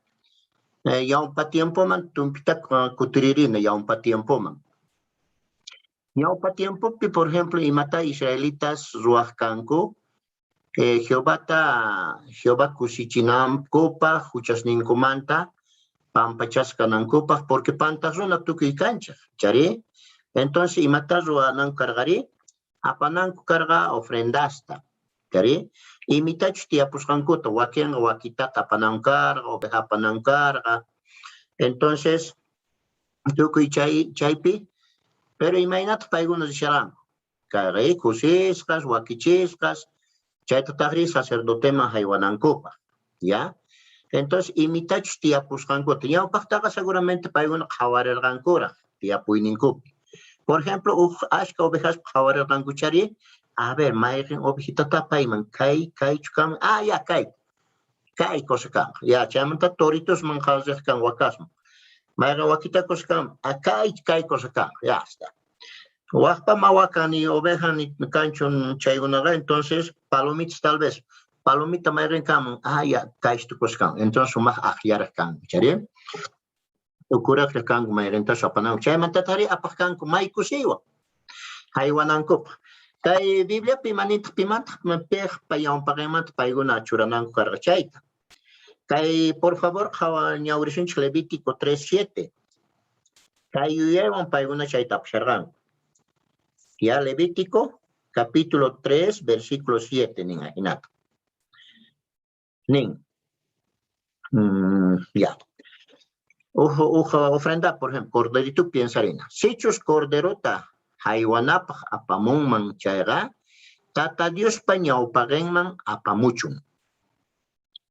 A: Ya un pa tiempo man, tumpita kuturirina, ya un pa tiempo man. Ya un pa tiempo, por ejemplo, y mata israelitas ruajkanku, Jehová kusichinam copa, huchasninkumanta, pampachaskanankupa, porque pantasuna tuki cancha, chari. Entonces, y mata ruanan cargari, apananku carga ofrendasta, chari. Y mitach tia puskankuta, wakian wakitata panankarga, oveja panankarga. Entonces, tukuy chaypi, pero imagínate para algunos de Sharán, kay kusiskas, wakichiskas, chayta tagri sacerdotema haywanankupa, ¿ya? Entonces, imitachus tiapusqankuta, ñawpaqtaqa seguramente payguna qhawarirqankura, tiapuyninkupi. Por ejemplo, ashka ovejas qhawarirqankuchari, a ver, mayqin ovejitata payman, kay chukam, ya kay cosa kan, ya, chaymanta toritos man qhawsiq wakasman. Mayqa wakita cosa kan, kay cosa kan, ya está. Waqpa mawakan ni oveja ni canchon chaygunaqa, entonces, palomitas tal vez. Palomita mayqin kaman, ya, kaystu cosa kan. Entonces, sumaq aqyaraq kan, chari? Ukuraq kanku mayqinta sapananku. Chaymanta tari apaq kanku maykusiwan. Haywanankupa. Kay Biblia pimanitaq pimantaq piq payawnpaqimanta payguna churananku karqa chayta. Kay, por favor, ñawrishunchik Levítico 3:7. Kay yuyaywan payguna chayta apasharqanku. Ya, Levítico, capítulo 3, versículo 7, nin ahinata. Nin. Ya. Ofrenda, por ejemplo, corderito piensarina. Sichus corderota, haywanapaq apamunman chayqa, tata Diospa ñawpaqinman apamuchun.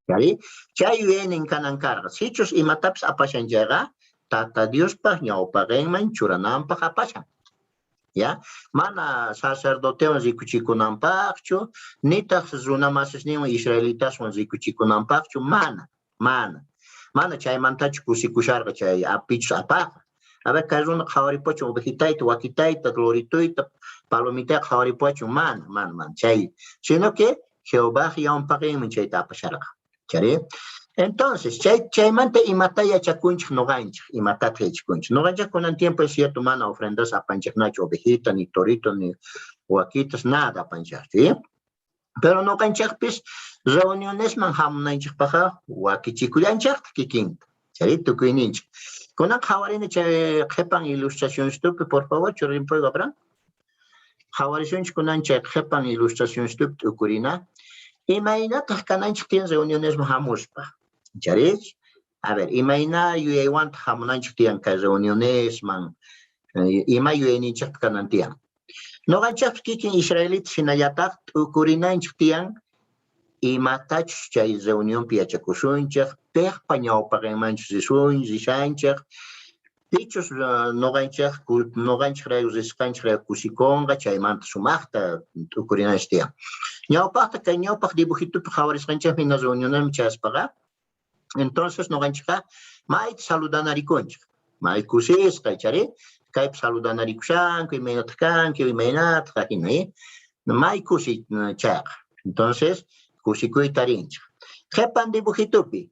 A: ¿Yari? Chay yuyaynin kanan karqa. Sichus imatapas apashan chayqa, tata Diospa ñawpaqinman churananpaq apashan. ¿Ya? Mana sacerdotewan rikuchikunanpaqchu, nitaq runamasisninwan israelitaswan rikuchikunanpaqchu, mana. Mana chaymantachu kusikusharqa chay apichus apaqa. A ver, kay runa qhawaripuachun ovejitayta, wakitayta, glorituyta, palomitayta qhawaripuachun, mana, chay. Sino que Jehová yawnpaqinman chayta apasharqa. ¿Chari? Entonces, chaymanta imata yachakunchik noqanchik, imatata yachakunchik. Noqanchik kunan tiempo es cierto, mana ofrendas apanchiknachu ovejita, ni torito, ni waquitas, nada apanchik, ¿sí? Pero noqanchikpis reunionesman hamunanchikpaqa wakichikullanchikta kikinta, ¿sí? Tukuyninchik. Kunan qhawarini chay qhipan ilustracionstupi, por favor, churinpuyqa abran. Qhawarishunchik kunan chay qhipan ilustracionstupi ukurina. Imaynataq kananchik tiyan reunionesman hamushpa. ¿Charich? A ver, imayna yuyaywanta hamunanchik tiyan kay reunionesman, ima yuyayninchik kanan tiyan. Noqanchik kikin israelitas hinallataq ukurinanchik tiyan, imatachus chay reunionpi yachakushunchik, piqpa ñawpaqinmanchus rishanchik, pichus noqanchik rayku risqanchik rayku kusikonqa, chaymanta sumaqta ukurinanchik tiyan. Ñawpaqta kay ñawpaq dibujitupi qhawarisqanchik hina reunionami chaspaqa, entonces noqanchikqa mayta saludanarikunchik, may kusisqa, chari, kaypi saludanarikushanku, imaynataq kanki, imaynataq hina, may kusi chayqa. Entonces, kusikuyta rinchik. Qhipan dibujitupi,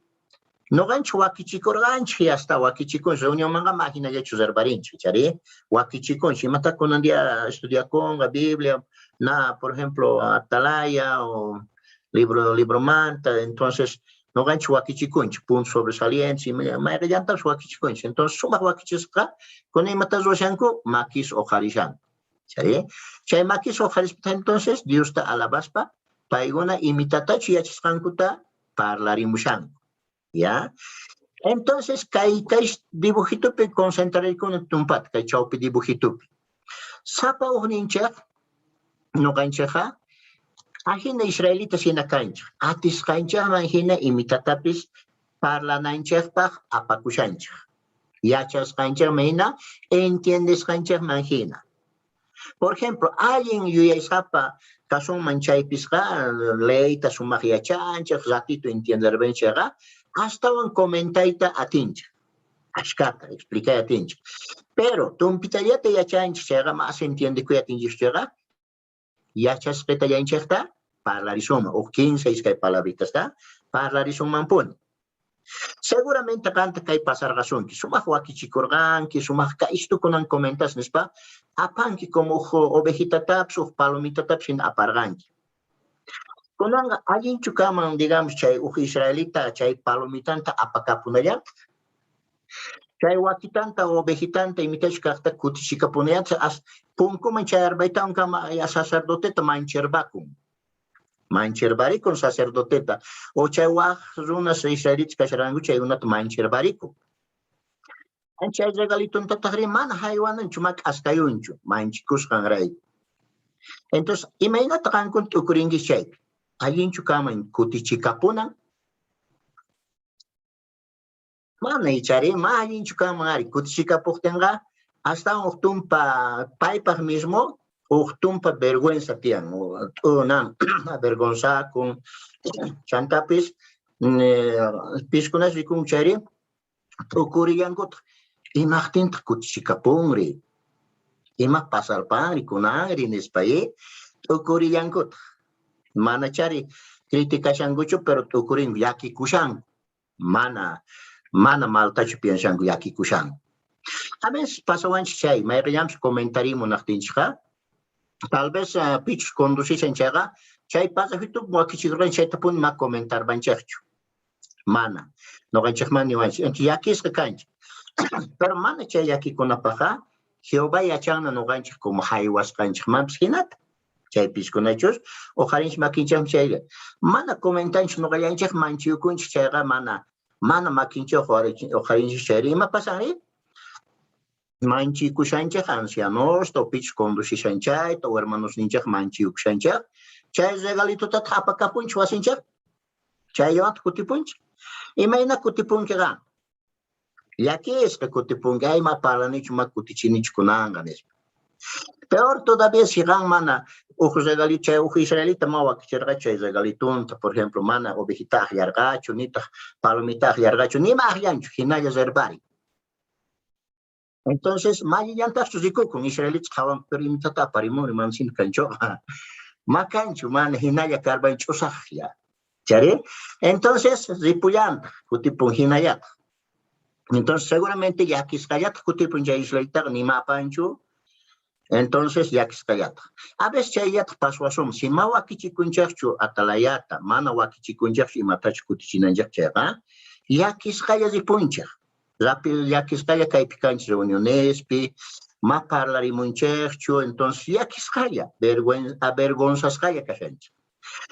A: noqanchik wakichikurqanchik, hasta wakichikunchik, reunionmanqa mahinallachu riqparinchik, chari, wakichikunchik, imata kunan dia estudiakunqa, Biblia, por ejemplo, Atalaya o libro Manta, entonces, noqanchik wakichikunchik, puntos sobresalientes, mayqillantapas wakichikunchik. Entonces, sumaq wakichisqa, kunan imata ruwashanku, makis oqarishanku, chari. Chay makis oqarispita, entonces, Diosta alabaspa, payguna imitatachu yachasqankuta parlarimushanku, ¿ya? Entonces, kay dibujitupi concentrarikuna tumpata, kay chawpi dibujitupi. Sapa uqninchik, noqanchikqa, ahina israelitas hina kanchik, atisqanchikman hina imitatapis parlananchikpaq apakushanchik. Yachasqanchikman hina, entiendisqanchikman hina. Por ejemplo, alguien yuyaysapa kasunman chaypisqa, leyta sumaq yachanchik, ratito entenderbenchikqa, astawan comentayta atinchik. Ashkata, explicay atinchik. Pero, tumpitallata yachanchik chayqa, mas entiendikuy atinchik chayqa, yachasqita yanchikta, parlarisuma, o 15 iskay palabritas ta, parlarisuma puni. Seguramente kanta kay pasarqasunki, sumaq wakichikurqanki, sumaq kaystukunan comentas, nispa, apanki como ovejitatapas, palomitatapas hina aparqanki. Kunanga allinchu kaman, digamos, chay israelita, chay palomitanta apakapunallat, chay wakitanta ovejitanta imitachu kaqta kutichikapunallat, punkuman chay arbaitawan kama sacerdoteta manchirvakun. Manchirvarikun sacerdoteta. O chay waq runas israelitas kasharanku chay unata manchirvarikun. Chay regalituntataq mana haywananchu mak askayunchu, manchikusqan rayku. Entonces, imagínate que tu curingi chay. Allí chukaman kutichikapunan. Mana echare, más allí chukaman ari kutichikaputenga. Hasta un tumpa paipa mismo, un tumpa vergüenza tian. O na, avergonzada con chantapis, piscunas y con chari. Ocurrían got. Imagínate kutichikapungri. Imak pasal pangri kunangri nespaye. Ocurrían got. Mana chari kritika shangucho, pero ocurren yaki kushan. Mana malta piensan yaki kushan. A veces pasaban chay, me llams comentario monachtincha. Tal vez pitch conducisen chega, chay pasa hitu mokichigran chay tapun ma comentar banchercho. Mana, no ganchman ni wanch. Enti yaki es canch. Pero mana chay yaki con apaja, Jehová yachana no ganch como haiwas ganch mamskinat. Chay pisconachos, o harinch makincham chay. Mana comentanch no ganch manchu kunch chayga mana makincho o harinch chay. Ma pasari? Manchi kushancha ancianos, to pitch conduci shanchay, to hermanos nincha manchi kushancha. Chay regalito ta tapa kapunch wasincha. Chay yot kutipunch. Imaina kutipunch ga. Yaki es que kutipunch ay ma paranich ma kutichinich kunanganes. Peor todavía si gan mana ojo regalito chay ojo israelita mawa kicherga chay regalitun, por ejemplo mana ovejita yargacho nita palomita yargacho ni ma yancho hinaya zerbari. Entonces, Maya yantas tu zico con israelitas jaban perimitata parimor man sin cancho. Ma cancho man hinaya carba chosahia. ¿Chare? Entonces, ripuyan kutipun hinayat. Entonces, seguramente ya kiskayat kutipun ya israelita ni ma pancho. Entonces, ya kiskayat. A veces chayat paswasum si ma wakichikunchachu atalayata, mana wakichikunchachu imatach kutichinanjak chayga, ya kiskaya zipuncha. Rápido ya que está ya caipicanch reuniones, más parlar y munchercho, entonces ya que está avergonzas kaya cachancha.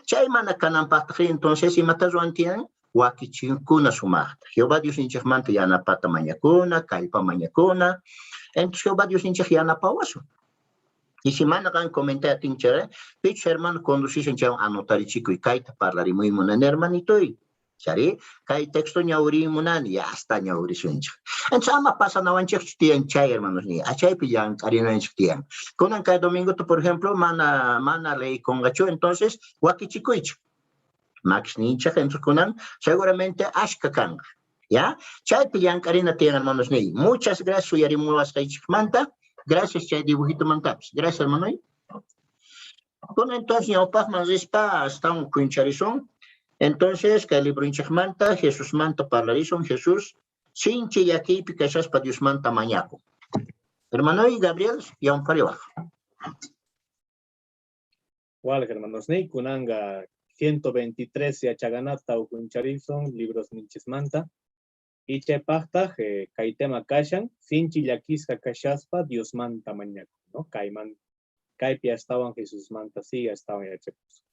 A: Chay mana canan patri, entonces si matas wantian, wakichinkuna sumata. Jehová Dios hinchachmanta yana pata mañacuna, caipa mañacuna, entonces Jehová Dios hinchach yana pawaso. Y si mana can comentar tinchere, pich hermano conducís en chao anotar chico y caita parlar y muy monan hermanito y. Cari, kai texto ñauri munan ya hasta ñauri suncha. En sama pasa na wanchek tian chay hermanos ni. Achay pillan karina en tian. Kunan kai domingo tu por ejemplo mana ley con gacho entonces wakichikuich. Max nincha entonces kunan seguramente ashka kang. Ya, chay pillan karina tian hermanos ni. Muchas gracias suyarimulas kai manta. Gracias chay dibujito mantaps. Gracias hermano. Kunan entonces ya opas más espa hasta un kuncharizón. Entonces, que el libro manta, Jesús manta parlarizon, Jesús, sin chiyaki picachas para Dios manta mañaco. Hermano y Gabriel, ya un par abajo.
I: Igual, hermanos, ni kunanga 123 y achaganata o kuncharizon, libros minches manta. Y chepachta, kaitema kashan, sin chiyakisca cachaspa, Dios manta mañaco, ¿no? Kaiman, kaipia estaban Jesús manta, sí, estaban ya chepos.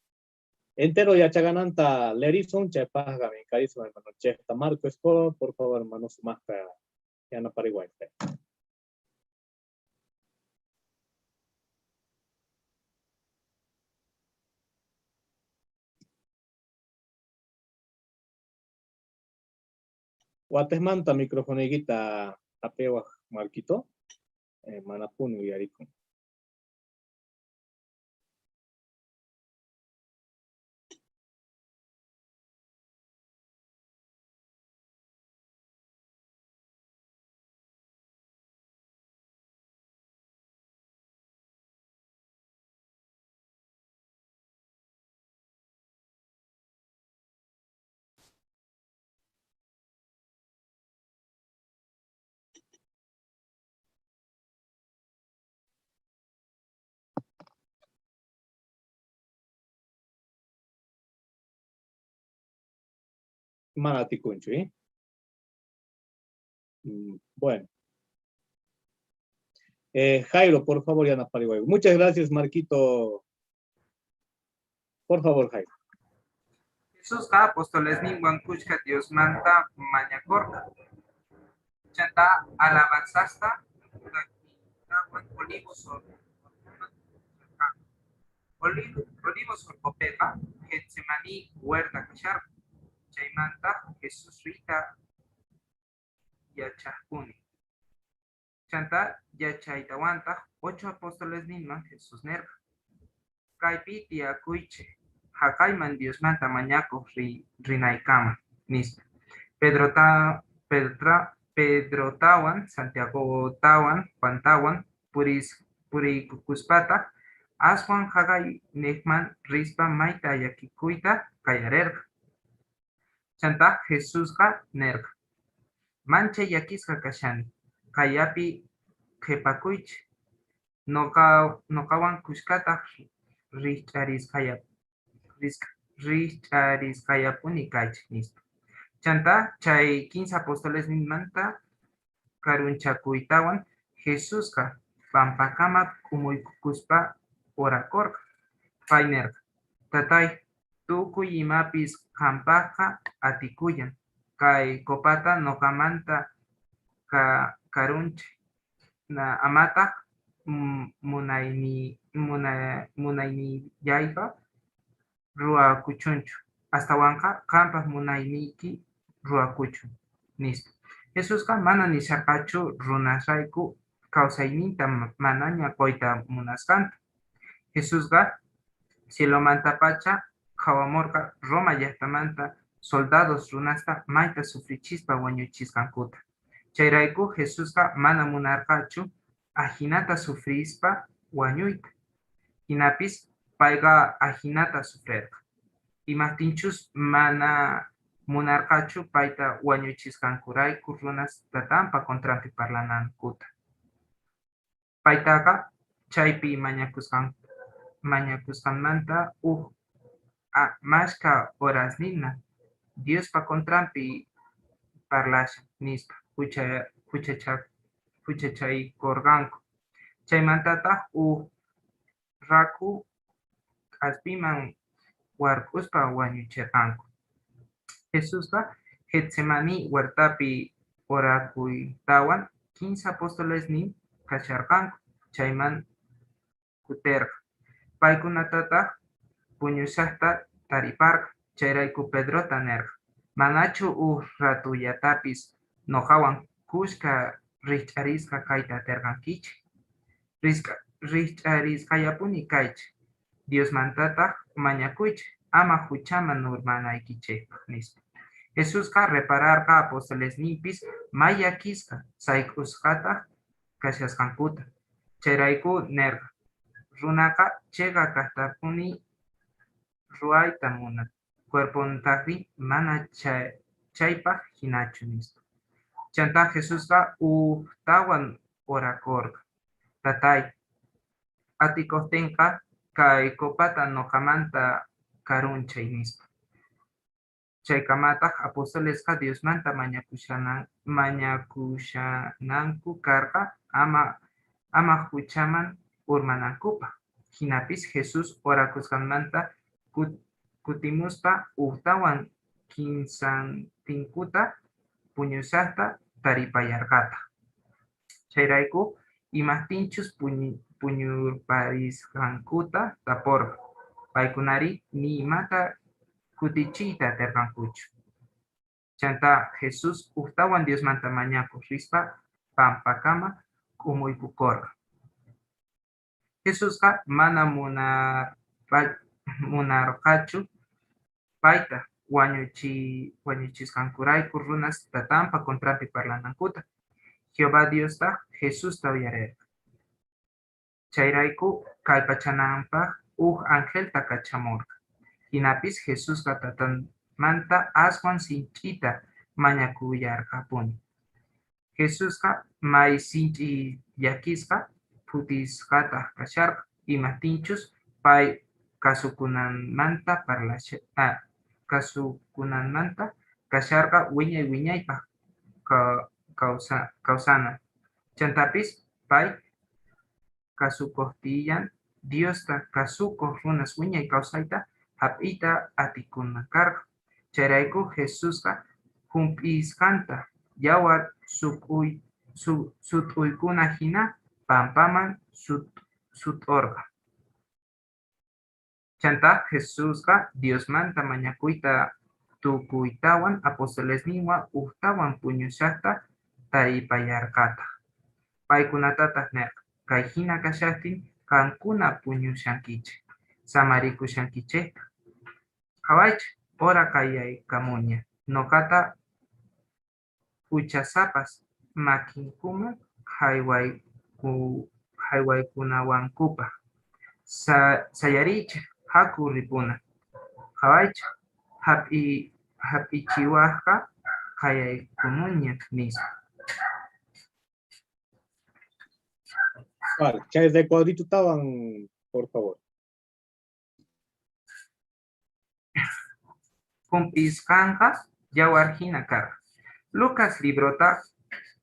I: Entero ya chagananta lerison, chepaga, mi carísimo hermano Chefta Marco Escola, por favor, hermano, su máscara, ya no para igual. Guatesmanta, microfoniguita, apewa, Marquito, manapunu y arico. Manatikuncho, ¿eh? Bueno. Jairo, por favor, ya no para igual. Muchas gracias, Marquito. Por favor, Jairo.
R: Jesús ka apóstoles ni Juancuchka Dios manta mañacorta. Chanta alabanzasta. Olivos Orcopeca, Getsemaní, Huerta Cachar, Chaimanta, Jesús Rita, Yachapuni. Chanta, Yachaitawanta, 8 apóstoles Nisman, Jesús Nerva. Kaipi, Tia Cuiche, Hakaiman, Dios Manta, Mañaco, Rinaikama, Nis. Pedro Tawan, Santiago Tawan, Juan Tawan, Purikukuspata, Aswan Hagai Nehman Rispa Maita Yakikuita Kayarerga. Chanta Jesusga Nerga. Manche Yakisga Kashani. Kayapi Kepakuich. Nokawan Kuskata Richaris Kayapuni Kach. Chanta Chay 15 apóstoles Manta Karunchakuitawan Jesusga Pampakama Kumuikuspa Orakorga. Painerga. Tatay tukuy imapis kampaja atikuyan. Kay kopata nokamanta karunche. Na amata munayni yaipa rua kuchunchu. Hasta wanka kampas munayniki rua kuchun. Nisto. Jesusqa mana nisaqachu runasayku kawsayninta manaña koyta munasqanta. Jesusqa Silomanta pacha kawamorqa Roma llaqtamanta soldados runasta mayta sufrichispa wañuchisqankuta. Chayrayku Jesusqa mana munarqachu ajinata sufrispa wañuyta. Hinapis payqa ajinata sufrirqa. Imatinchus mana munarqachu payta wañuchisqankurayku runas tatampa contrapi parlanankuta. Paytaqa chaypi mañakusqanmanta mashka horas nina Diospa contrampi parlasha nispa huchachaykorqanku. Chaymantataq raku aspiman warkuspa wañuchirqanku. Jesusqa Getsemani huertapi orakuytawan 15 apóstoles nin kasharqanku. Chayman kuterqa. Paykunatataq puñusaqta tariparqa. Chayrayku Pedrota nerqa. Manachu ratullatapis noqawan kushka rikch'arisqa kayta atirqankichik. Rikch'arisqayapuni kaychik. Diosmantataq mañakuychik ama huchaman urmanaykichikpaq nispa. Jesusqa repararqa apóstoles ninpis mayakisqa sayk'usqataq kashasqankuta. Chayrayku nerqa. Runaqa chega kaqtapuni ruayta munan. Cuerpontaqri mana chaypaq hinachu nispa. Chanta Jesusqa tawan orakorqa. Tatay, atikuqtinqa kay kopata noqamanta karunchay nispa. Chaykamataq apóstolesqa Diosmanta mañakushananku karqa ama huchaman urmanankupaq. Hinapis Jesus orakusqanmanta kutimuspa tawan kinsantinkuta puñusaqta taripayarqata. Chayrayku imaptinchus puñurparisqankuta taporqa. Paykunari ni imata kutichiyta atirqankuchu. Chanta Jesus tawan Diosmanta mañakuq rispa pampakama kumuypukorqa. Jesusqa mana munarqachu payta wañuchisqankurayku runas tatampa contrapi parlanankuta. Jehová Diosta Jesusta uyarirqa. Chayrayku kallpachananpaq angelta kachamurqa. Hinapis Jesusqa tatamanta aswan sinchita mañakuyarqapuni. Jesusqa may sinchi llakisqa putisqataq kasharqa. Imatinchus pay kasukunanmanta kasharqa wiñaypaq kawsana. Chantapis pay kasukuqtiyan Diosta kasukuq runas wiñay kawsayta hap'iyta atikunakarqa. Chayrayku Jesusqa hump'isqanta yawar sut'uykuna hina pampaman sut'urqa. Chanta Jesusqa Dios manta mañakuita tukuytawan apóstoles niwa uhtawan puñushaqta taipayarqata. Paykunatataq nerqa kay hina kashaptin kankuna puñushankichik, samarikushankichikta. Qhawaychik ora kayaykamuña, noqata huchasapas makinkuman haywaykunawankupa. Sayarichik haku ripuna. Qhawaychik hap'ichiwaqqa kayaykumunña nispa.
I: Vale, chay de cuadrito estaban, por favor.
R: Kumpisqanqa yawarhina karqa. Lucas librota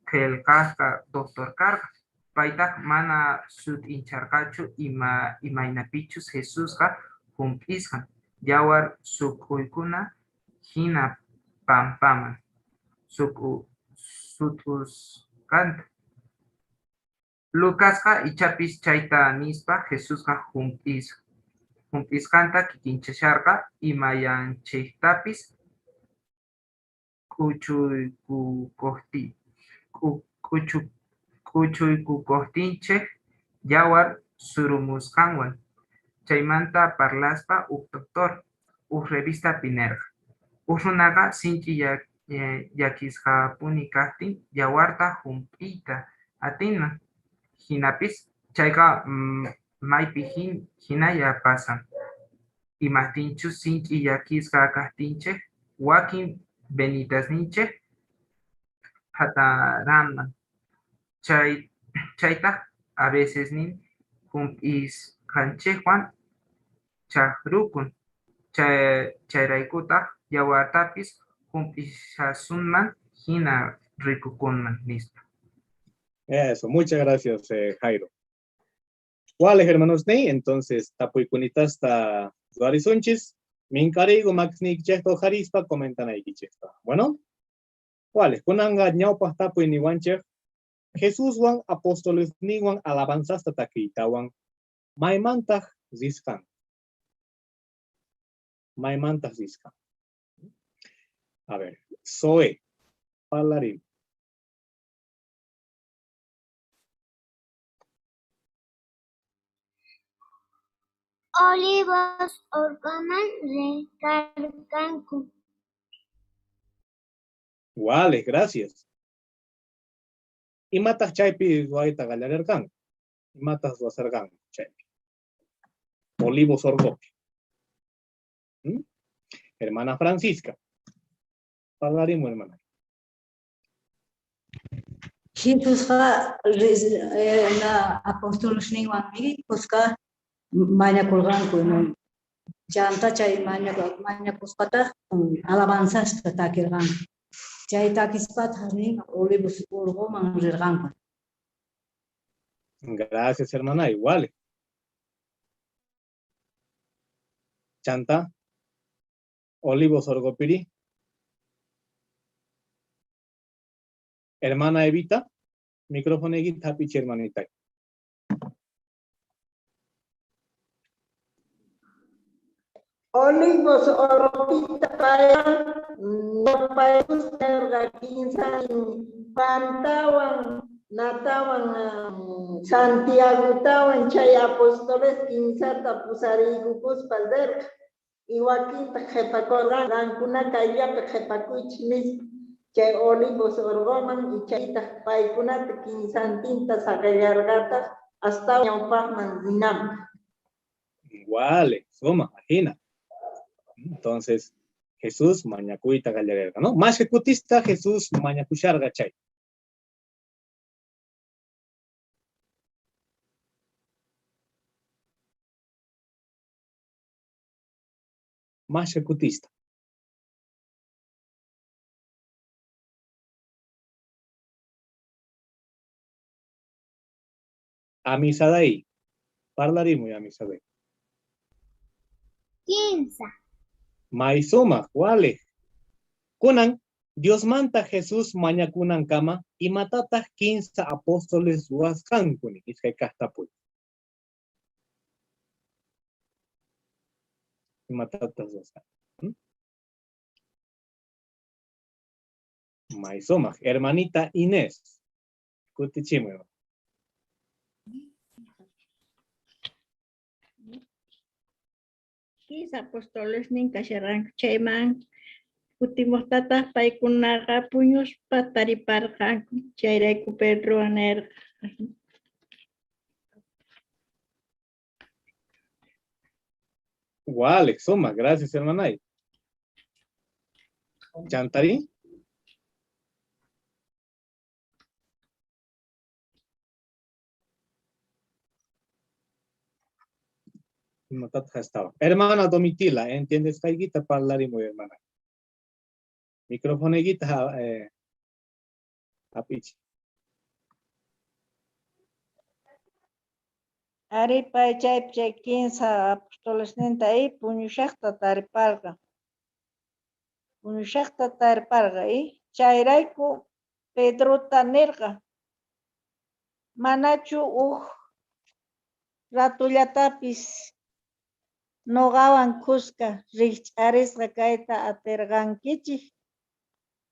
R: qillqasqa doctor karqa. Paytaq mana sutincharqachu imaynapichus Jesusqa kumpisqan. Yawar suquykuna hina pampaman. Sutusqanta. Lucasqa ichapis chayta nispa Jesusqa humpisqanta kikinchasharqa imayanchiktapis kuchuykukoqtinchik yawar surumusqanwan. Chaymanta parlaspa doctor revista nerqa. Runaqa sinchi llakisqapuni kaqtin yawarta hump'iyta atinman. Hinapis chayqa maypi hinalla pasan. Imatinchu sinchi llakisqa kaqtinchik wakin benitasninchik hataranman. Chaytaq a veces nin hump'isqanchikwan chakrukun. Chayraykutaq yawartapis hump'ishasunman hina rikukunman nispa.
I: Eso, muchas gracias, Jairo. ¿Cuáles, hermanos? Entonces, tapuicunitas ta zuarisunchis, mincarigo maxnik checto jarispa, comentan ahí checto. Bueno, ¿cuáles? Kunanga ñaupa tapu niwanchef, Jesús wan apóstoles niwan alabanzas tatakritawan, maimantaj ziskan. Maimantaj ziskan. A ver, Zoe, Palarín.
M: Olivos orgaman recarganku.
I: Vale, gracias. Y matas chaypi guaita galarergan. Y matas guasargan chaypi. Olivos orgopi. Hermana Francisca. Hablaremos, hermana.
S: Jesus na apóstolos niwan mi koska maña colganku no chanta chay maña kospata alabanzas tatakirgan chay takispat hani olivos urgo manrirgan.
I: Gracias, hermana, igual. Chanta olivos orgopiri. Hermana Evita, micrófono y tapiche, hermanita.
Q: Olivos oropita paya, no payus terga quinza pantawan, natawan Santiago tawan chay apóstoles quinza tapusarigupus palder, iguaquin jepacorgan, rancuna calla jepacuchnis. Chay olivos orgoman y chayta paikunata quinsantinta sagallargata hasta ñawpaqman zinam.
I: Igual, suma, imagina. Entonces, Jesús mañacuita gallarga, ¿no? Más ejecutista, Jesús mañacucharga chay. Más ejecutista. Amisadai. Parlaremos y amisadai.
M: 15.
I: Maizuma, ¿cuál? Kunan, Dios manta Jesús maña kunan kama y matata 15 apóstoles huascan kuni. Es que acá está pues. Matatas dos. Maizoma, hermanita Inés. Kutichimero.
O: Quizá apóstoles nin kasharán chayman últimos tatas paykunaqa puñus patariparqa chayrayku Pedro anerqa.
I: Vale, suma, gracias hermanay. Chantari. Hermana Domitila, ¿entiendes? Caiguita parlare muy hermana. Micrófono guita apichi.
O: Ari paychay 15 apóstoles ninta ahí puñushaqta tariparqa. Puñushaqta tariparqa y chayrayku Pedrota nirqa. Manachu ratullatapis noqawan kuska riqch'arisqa kayta atirqankichik.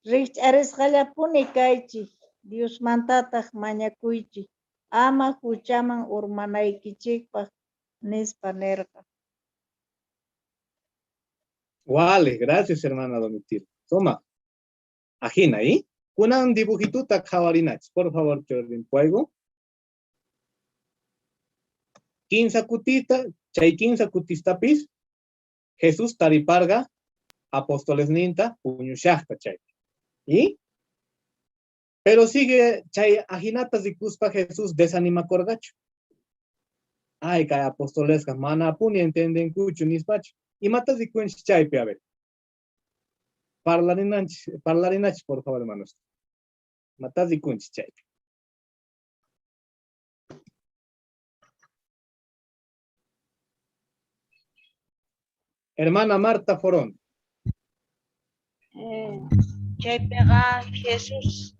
O: Riqch'arisqallapuni kaychik Dios mantataq mañakuychik. Ama huchaman urmanaykichikpaq nispa nirqa.
I: Vale, gracias hermana Domitila. Toma. Ajina ahí. Kunan dibujituta kawarinach. Por favor, Jordan Puego. 15 kutita, chay 15 kutistapis. Jesús tariparga, apóstoles ninta, puñushachta chay. ¿Y? Pero sigue chay ajinatas y cuspa Jesús desanima corgacho. Ay, kay apóstoles mana puni entienden cucho nispacho. Y matas y cuench chay a ver. Parlarinach, por favor, hermanos. Matas y cuench chay. Hermana Marta Forón.
T: Chaypiqa Jesús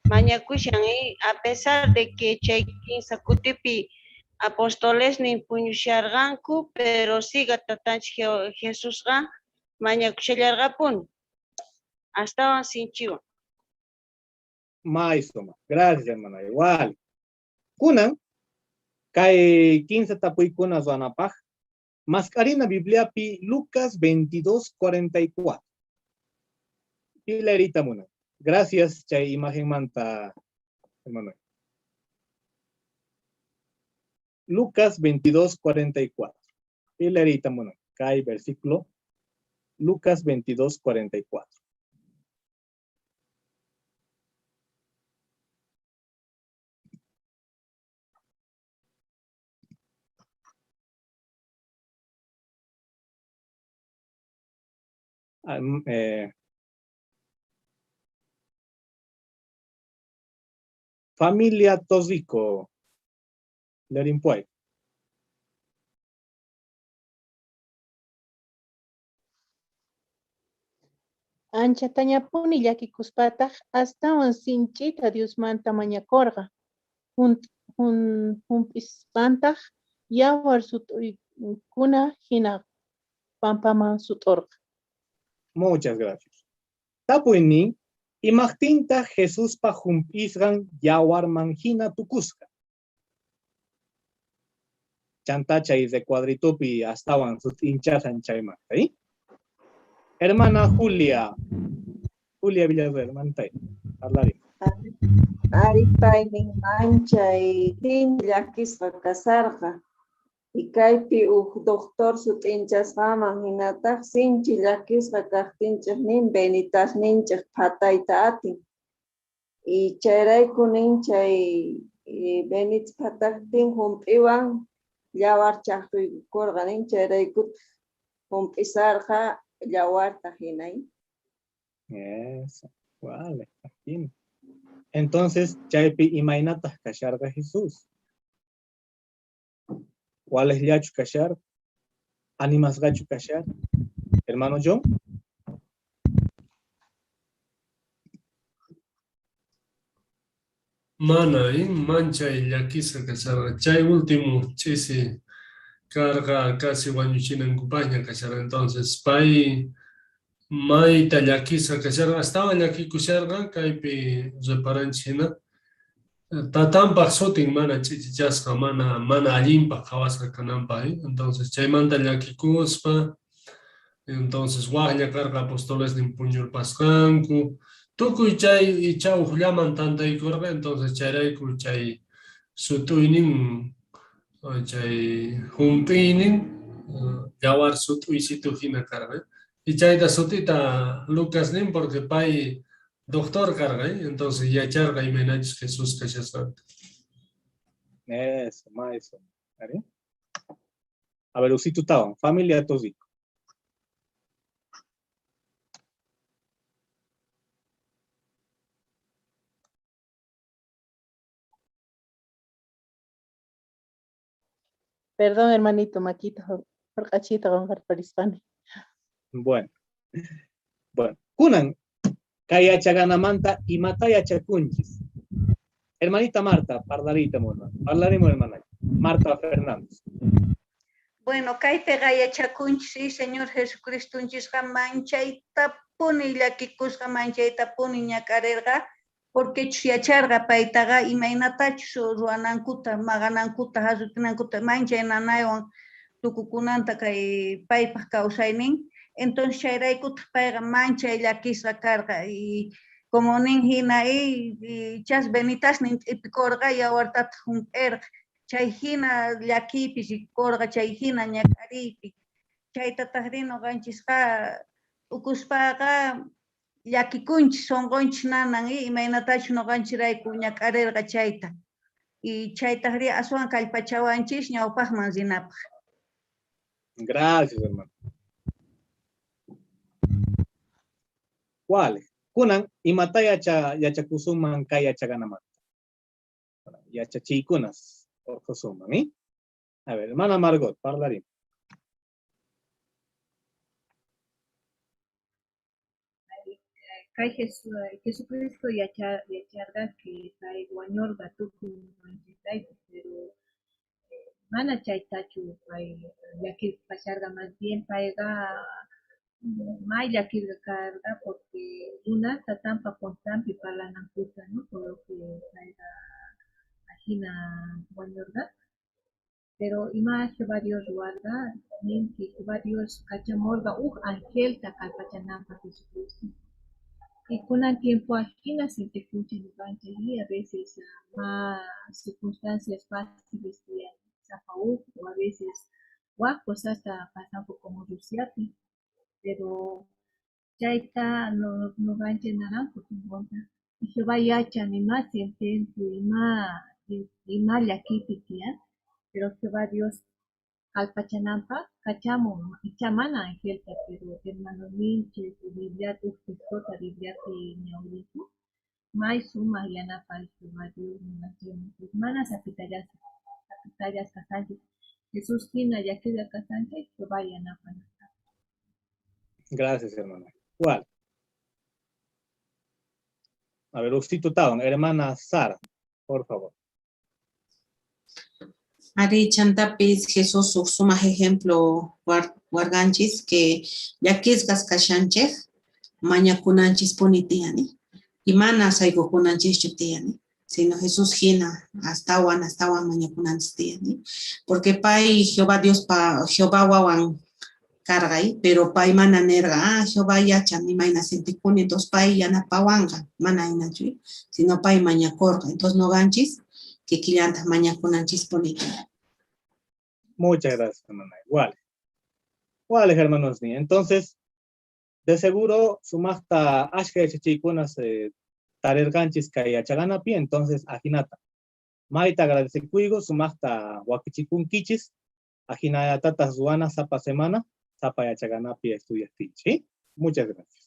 T: mañakushan a pesar de que chay 15 kutipi apóstoles nin puñusharqanku, pero siga tatanchik Jesúsqa mañakushallarqapun. Astawan sinchiwan.
I: Maestro, gracias hermana. Igual. Kunan, kay 15 tapuykuna zuanapaj. Mascarina Biblia pi Lucas 22:44. Pilarita muna. Gracias, chay imagen manta, hermano. Lucas 22:44. Pilarita muna. Kay versículo. Lucas 22:44. Familia Tosico. Lerimpuay.
O: Ancha tañapuni llakikuspataq astawan sinchita Dios manta mañakorqa. Humpispantaq yawar sut'uykuna hina pampaman sut'urqa.
I: Muchas gracias. Tapuini, imagtinta Jesús pa humpisgan yawar manjina tukusca. Chantacha y de cuadritupi astawan sus hinchas anchayma. ¿Sí? Hermana Julia Villarreal, hermana. Hablaré.
Q: Aripaynin manchay llakisqa kasarqa. Y kaypi doctor sut'inchasqaman hinataq sinchi llakisqa kaqtinchik nin Benitas ninchik phatayta atin. Y chayrayku nin chay Benitas phataqtin hump'iwan yawar chaqtuykurqa nin chayrayku hump'isarqa yawarta hinay.
I: Eso, vale, aquí. Entonces, chaypi imaynata kasharqa Jesús. ¿Cuál es yachu kashar? ¿Animas gachu kashar? Hermano John.
H: Mana, manchay llakisa kasarqa. Chay último chisi carga casi wañuchinankupaqña kasharqa. Entonces pay mayta llakisqa kasharqa, astawan llakikusharqa kaypi reparanchik hina. Tatanpaq sutin mana chichichasqa, mana allinpaq qhawasqa kananpaq. Entonces chaymanta llakikuspa, entonces waqlla karqa apostolesnin puñurpasqanku, tukuy chay ichawuqllaman tantaykurqa, entonces chayrayku chay sutuynin chay hump'iynin yawar sut'uysitu hina karqa. Y chayta sutita Lucas nin porque pay doctor karqa, entonces yacharqa imaynachus Jesús kashasqanta.
I: Eso, maestro. ¿Vale? A ver, usted tawan, familia tosi.
O: Perdón, hermanito Maquito, por cachito con Harparispani.
I: Bueno, kunan kaya chaganamanta y mataya chacunchis. Hermanita Marta, parlarita mona. Parlaremos hermana. Marta Fernández.
U: Bueno, kaypi qayachakунchis, Señor Jesucristo, manchayta puni llakikusqa, manchayta puni ñakarirqa, porque yacharqa paytaqa imaynatachus ruwanankuta, maqanankuta, hasutinankuta, manchay nanaywan tukukunanta kay paypaq kawsaynin. Entonces chayraykuta payqa manchay llakisqa karqa, y como nin hina chas benitas nin ipikurqa yawartata hump'irqa. Chay hina llakipis rikurqa, chay hina ñakariypi, chaytataq rinuqanchisqa ukuspaqa llakikunchis, sonqunchis nanan imaynatachus nuqanchirayku ñakarirqa chayta. Y chaytaq ri aswan kallpachawanchis ñawpaqman rinapaq.
I: Gracias, hermano. ¿Cuál? Kunan imata yachakusuman kaya chaganamanta. Yachachikunas. Orjosuman, ¿eh? A ver, hermana Margot, parlaremos.
B: Kay Jesucristo yacharqa que kay wañurqa tukuy manchitaypi, pero mana chaytachu pay llakipasharqa, más bien payqa may llakirqa karqa porque runa tatanpa constanpi parlanankuta, ¿no? Por lo que payqa hina wañurqa. Pero ima Jehová Dios ruarqa, ninki Jehová Dios kachamurqa angelta kallpachananpaq Jesucristo. Y kunan tiempo ajina sintikunchik ñuqanchik y a veces más circunstancias fáciles que o a veces guapos hasta pasando como Rusiapi, pero chayta ñuqanchik naranku tunkunta. Y Jehová yacha ni más sentencia y más llakipi tiyan, pero Jehová Dios Alpachanampa, Cachamun, Ichamana, Angelta, pero hermano Minche, Biblia, Textota, Biblia, Neuritu, Mai Suma, Yanapa, Jehová Dios, hermanas, Apitayas, Casantes, Jesús Tina, Yaquida Casantes, Jehová Yanapa.
I: Gracias, hermana. ¿Cuál? A ver, usted tawan, hermana Sara, por favor.
D: Ari chantapis Jesús suma ejemplo warganchis que yakiskas kashanchej mañakunanchis punitiani y mana saygukunanchis chutiani sino Jesús hina astawan mañakunanchis tiani porque pay Jehová Dios Jehová wawan cargay pero pay mana nerga Jehová yachan ni maina sentikuni entonces pay yana pawanga mana inachui sino pay mañakorga entonces no ganchis que quillantas mañakunanchis punitiani.
I: Muchas gracias, hermana. ¿Cuáles, hermanos? Entonces, de seguro, sumasta ashke chichikunas tarerganchis kaya chaganapi, entonces, ajinata. Maita agradece cuigo, sumasta wakichikun kichis, ajinayatata zuana sapa semana, sapa ya chaganapi estudias ¿sí? Muchas gracias.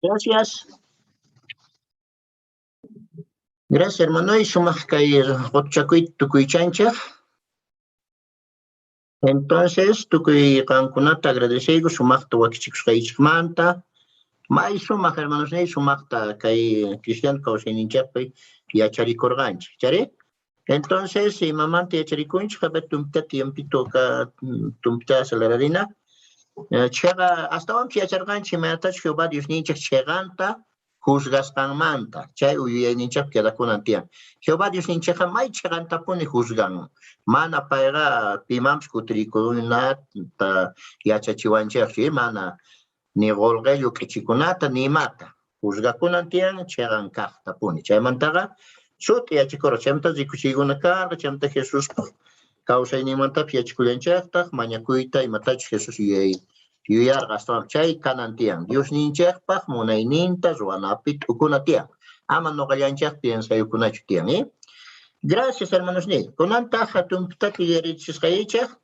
A: Gracias. Gracias, hermano. Y sumas que otchakuit tukuichancha. Entonces, tukuy kankunata agradecigo sumakta wakichikuskaichmanta. May sumak, hermanos, sumakta kay Cristiano Kauseninchakpi yacharikorganchik. ¿Chari? Entonces, si mamante yacharikunchik, habet tumta tiempito ka tumta aceleradina. Chega, hasta onki yacharganchik, meatach Jehová Dios ninchak cheganta, juzgaskanmanta. Chay uyay ninchak quedakunantian. Jehová Dios ninchaka may cheganta pone juzgan. Mana paiga pimams kutrikunat yachachiwanchak, mana ni golgello kichikunata ni mata. Juzgakunantian chegan kafta pone. Chay mantaga, sut yachikoro, chemta zikuchigunakar, chemta Jesús causa ni manta piachikulenchakta, mañakuita y matach Jesús yuyar gaston chay kanantian. Dios ninchakpaj, munayninta, ruanapit, ukunatian. Ama no gallanchak piensa yukunachutian, ¿eh? Gracias, hermanos. Kunanta hatumta kiyerichishkaichak.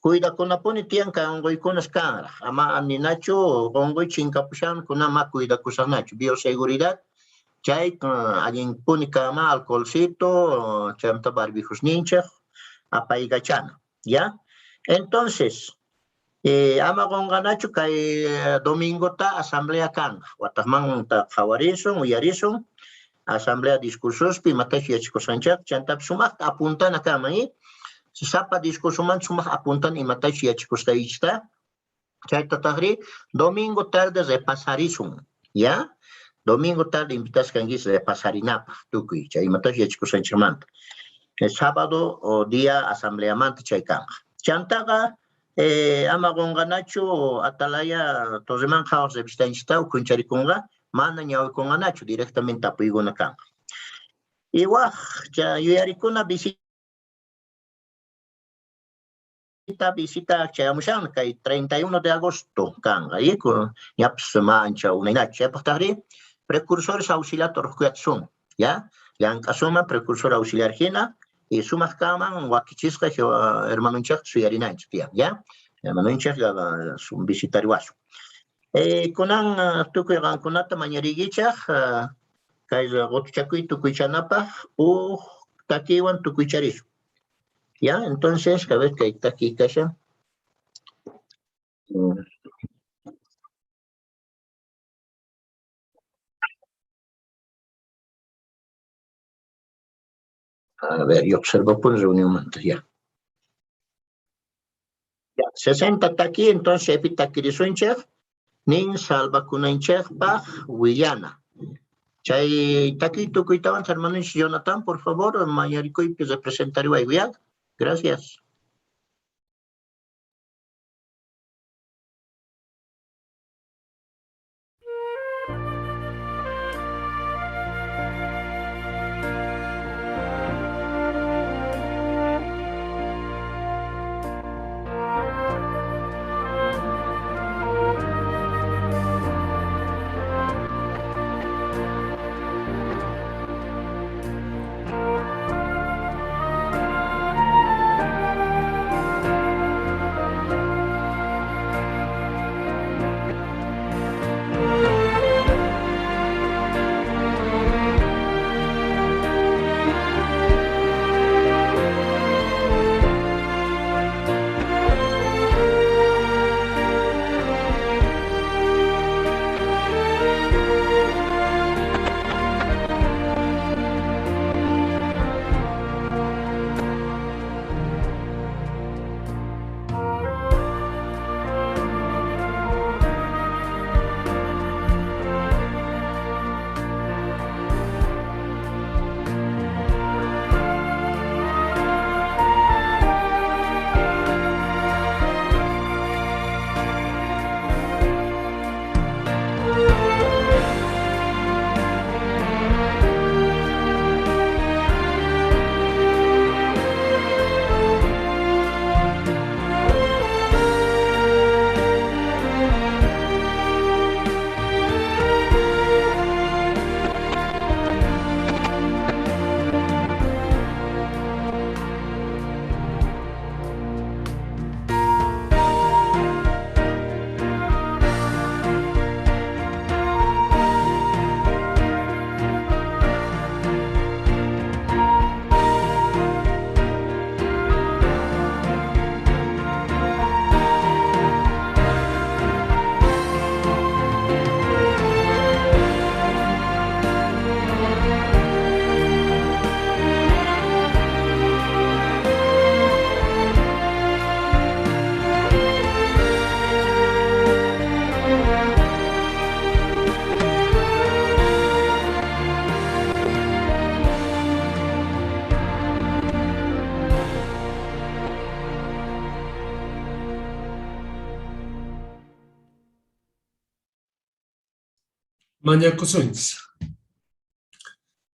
A: Cuida kunapuni tian kangoy kunas kanra. Ama aninacho gongoy chinkapushan kunama cuida kusanacho. Bioseguridad. Chay alguien puni kama alcoholcito, chamta barbijos ninchak, apaigachana. ¿Ya? Entonces, ama gonganacho kay domingo ta asamblea kanga. Watasman ta jawarison, uyarison. Asamblea discursos pi matashi yachikosanchak chantap sumak apuntan akama sapa discursuman sumak apuntan y matashi yachikostaishta chaita tahri domingo tarde repasarizum, ya domingo tarde invitas kangis repasarinapa tukuy chay matashi yachikosanchimanta el sábado o día asamblea manta chaykanga chantaga ama gonganacho atalaya tozeman khaos revistanchita ukuncharikunga mana ñawikunganachu directamente apuyguna igual ya yuyarikuna visita chayamushan kay 31 de agosto kanga yiku yaps mancha unainachu yapaqtaqri precursores auxiliator kuyatsun ya llank'asuma precursor auxiliar hina y sumaq kaman wakichisqa hermanunchaq suyarinanchik tiyan ya hermanunchaq visitariwasun kunan tukuy qankunata mañarigichaq kay qotchakuy tukuychanapaq takiwan tukuycharisun. Ya, entonces, a ver que taki kasha. A ver, yo observo por reunión ya. Ya, 60 taki, entonces epitakirizunchaq nin salvakunanchaqpaq willana. Chay taki tukuytawan hermanos Jonathan, por favor, mañarikuypi representariway ya. Gracias.
H: Mañacusunch.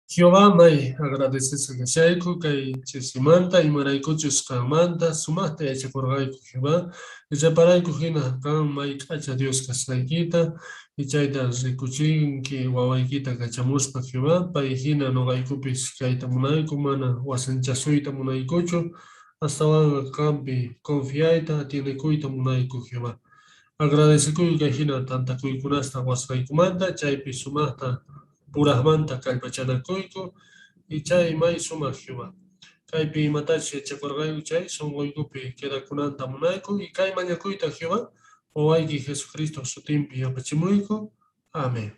H: Jehová may agradeces a Gashaiku, Kay Chesimanta, y Maraicuchus Kamanta, Sumasta, Echaporgaiku Jehová, y Chaparaiku Hina, Kam, May Kacha Dios Caslaikita, y Chaita Rikuchin, que Wawaikita Cachamuspa Jehová, Paijina no Gaikupis, Kaita Munaiku, Mana, Wasanchasuita Munaikucho, hasta Wanga Campi, Confiaita, tiene Kuita Munaiku Jehová. Agradezco que hina tanta kuikunasta wasqaykumanta, chaypi sumaqta puraqmanta kallpachanakuyku, y chay may sumaq Jehová. Kaypi imatachi yachakurqayku chay sunquykupi quedakunanta munayku, y kay mañakuyta Jehová, wawayki Jesucristo sutinpi yapachimuyku. Amén.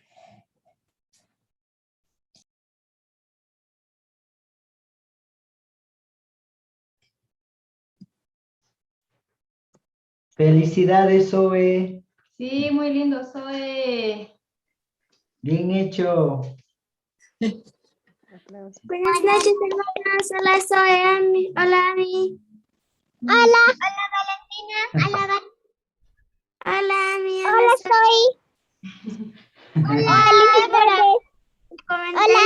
E: Felicidades, Zoe.
C: Sí, muy lindo, Zoe.
E: Bien hecho.
M: Buenas noches, hermanas. Hola, soy Ami. Hola, Ami. Hola. Hola, Valentina. Hola, Hola, Ami. Hola, soy. Hola, felicidades. Hola.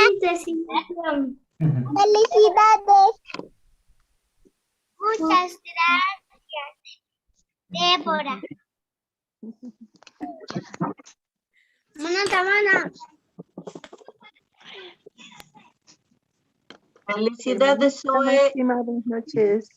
M: Felicidades. Muchas gracias, Débora. Mana.
U: Felicidades, Zoe.
V: Buenas noches.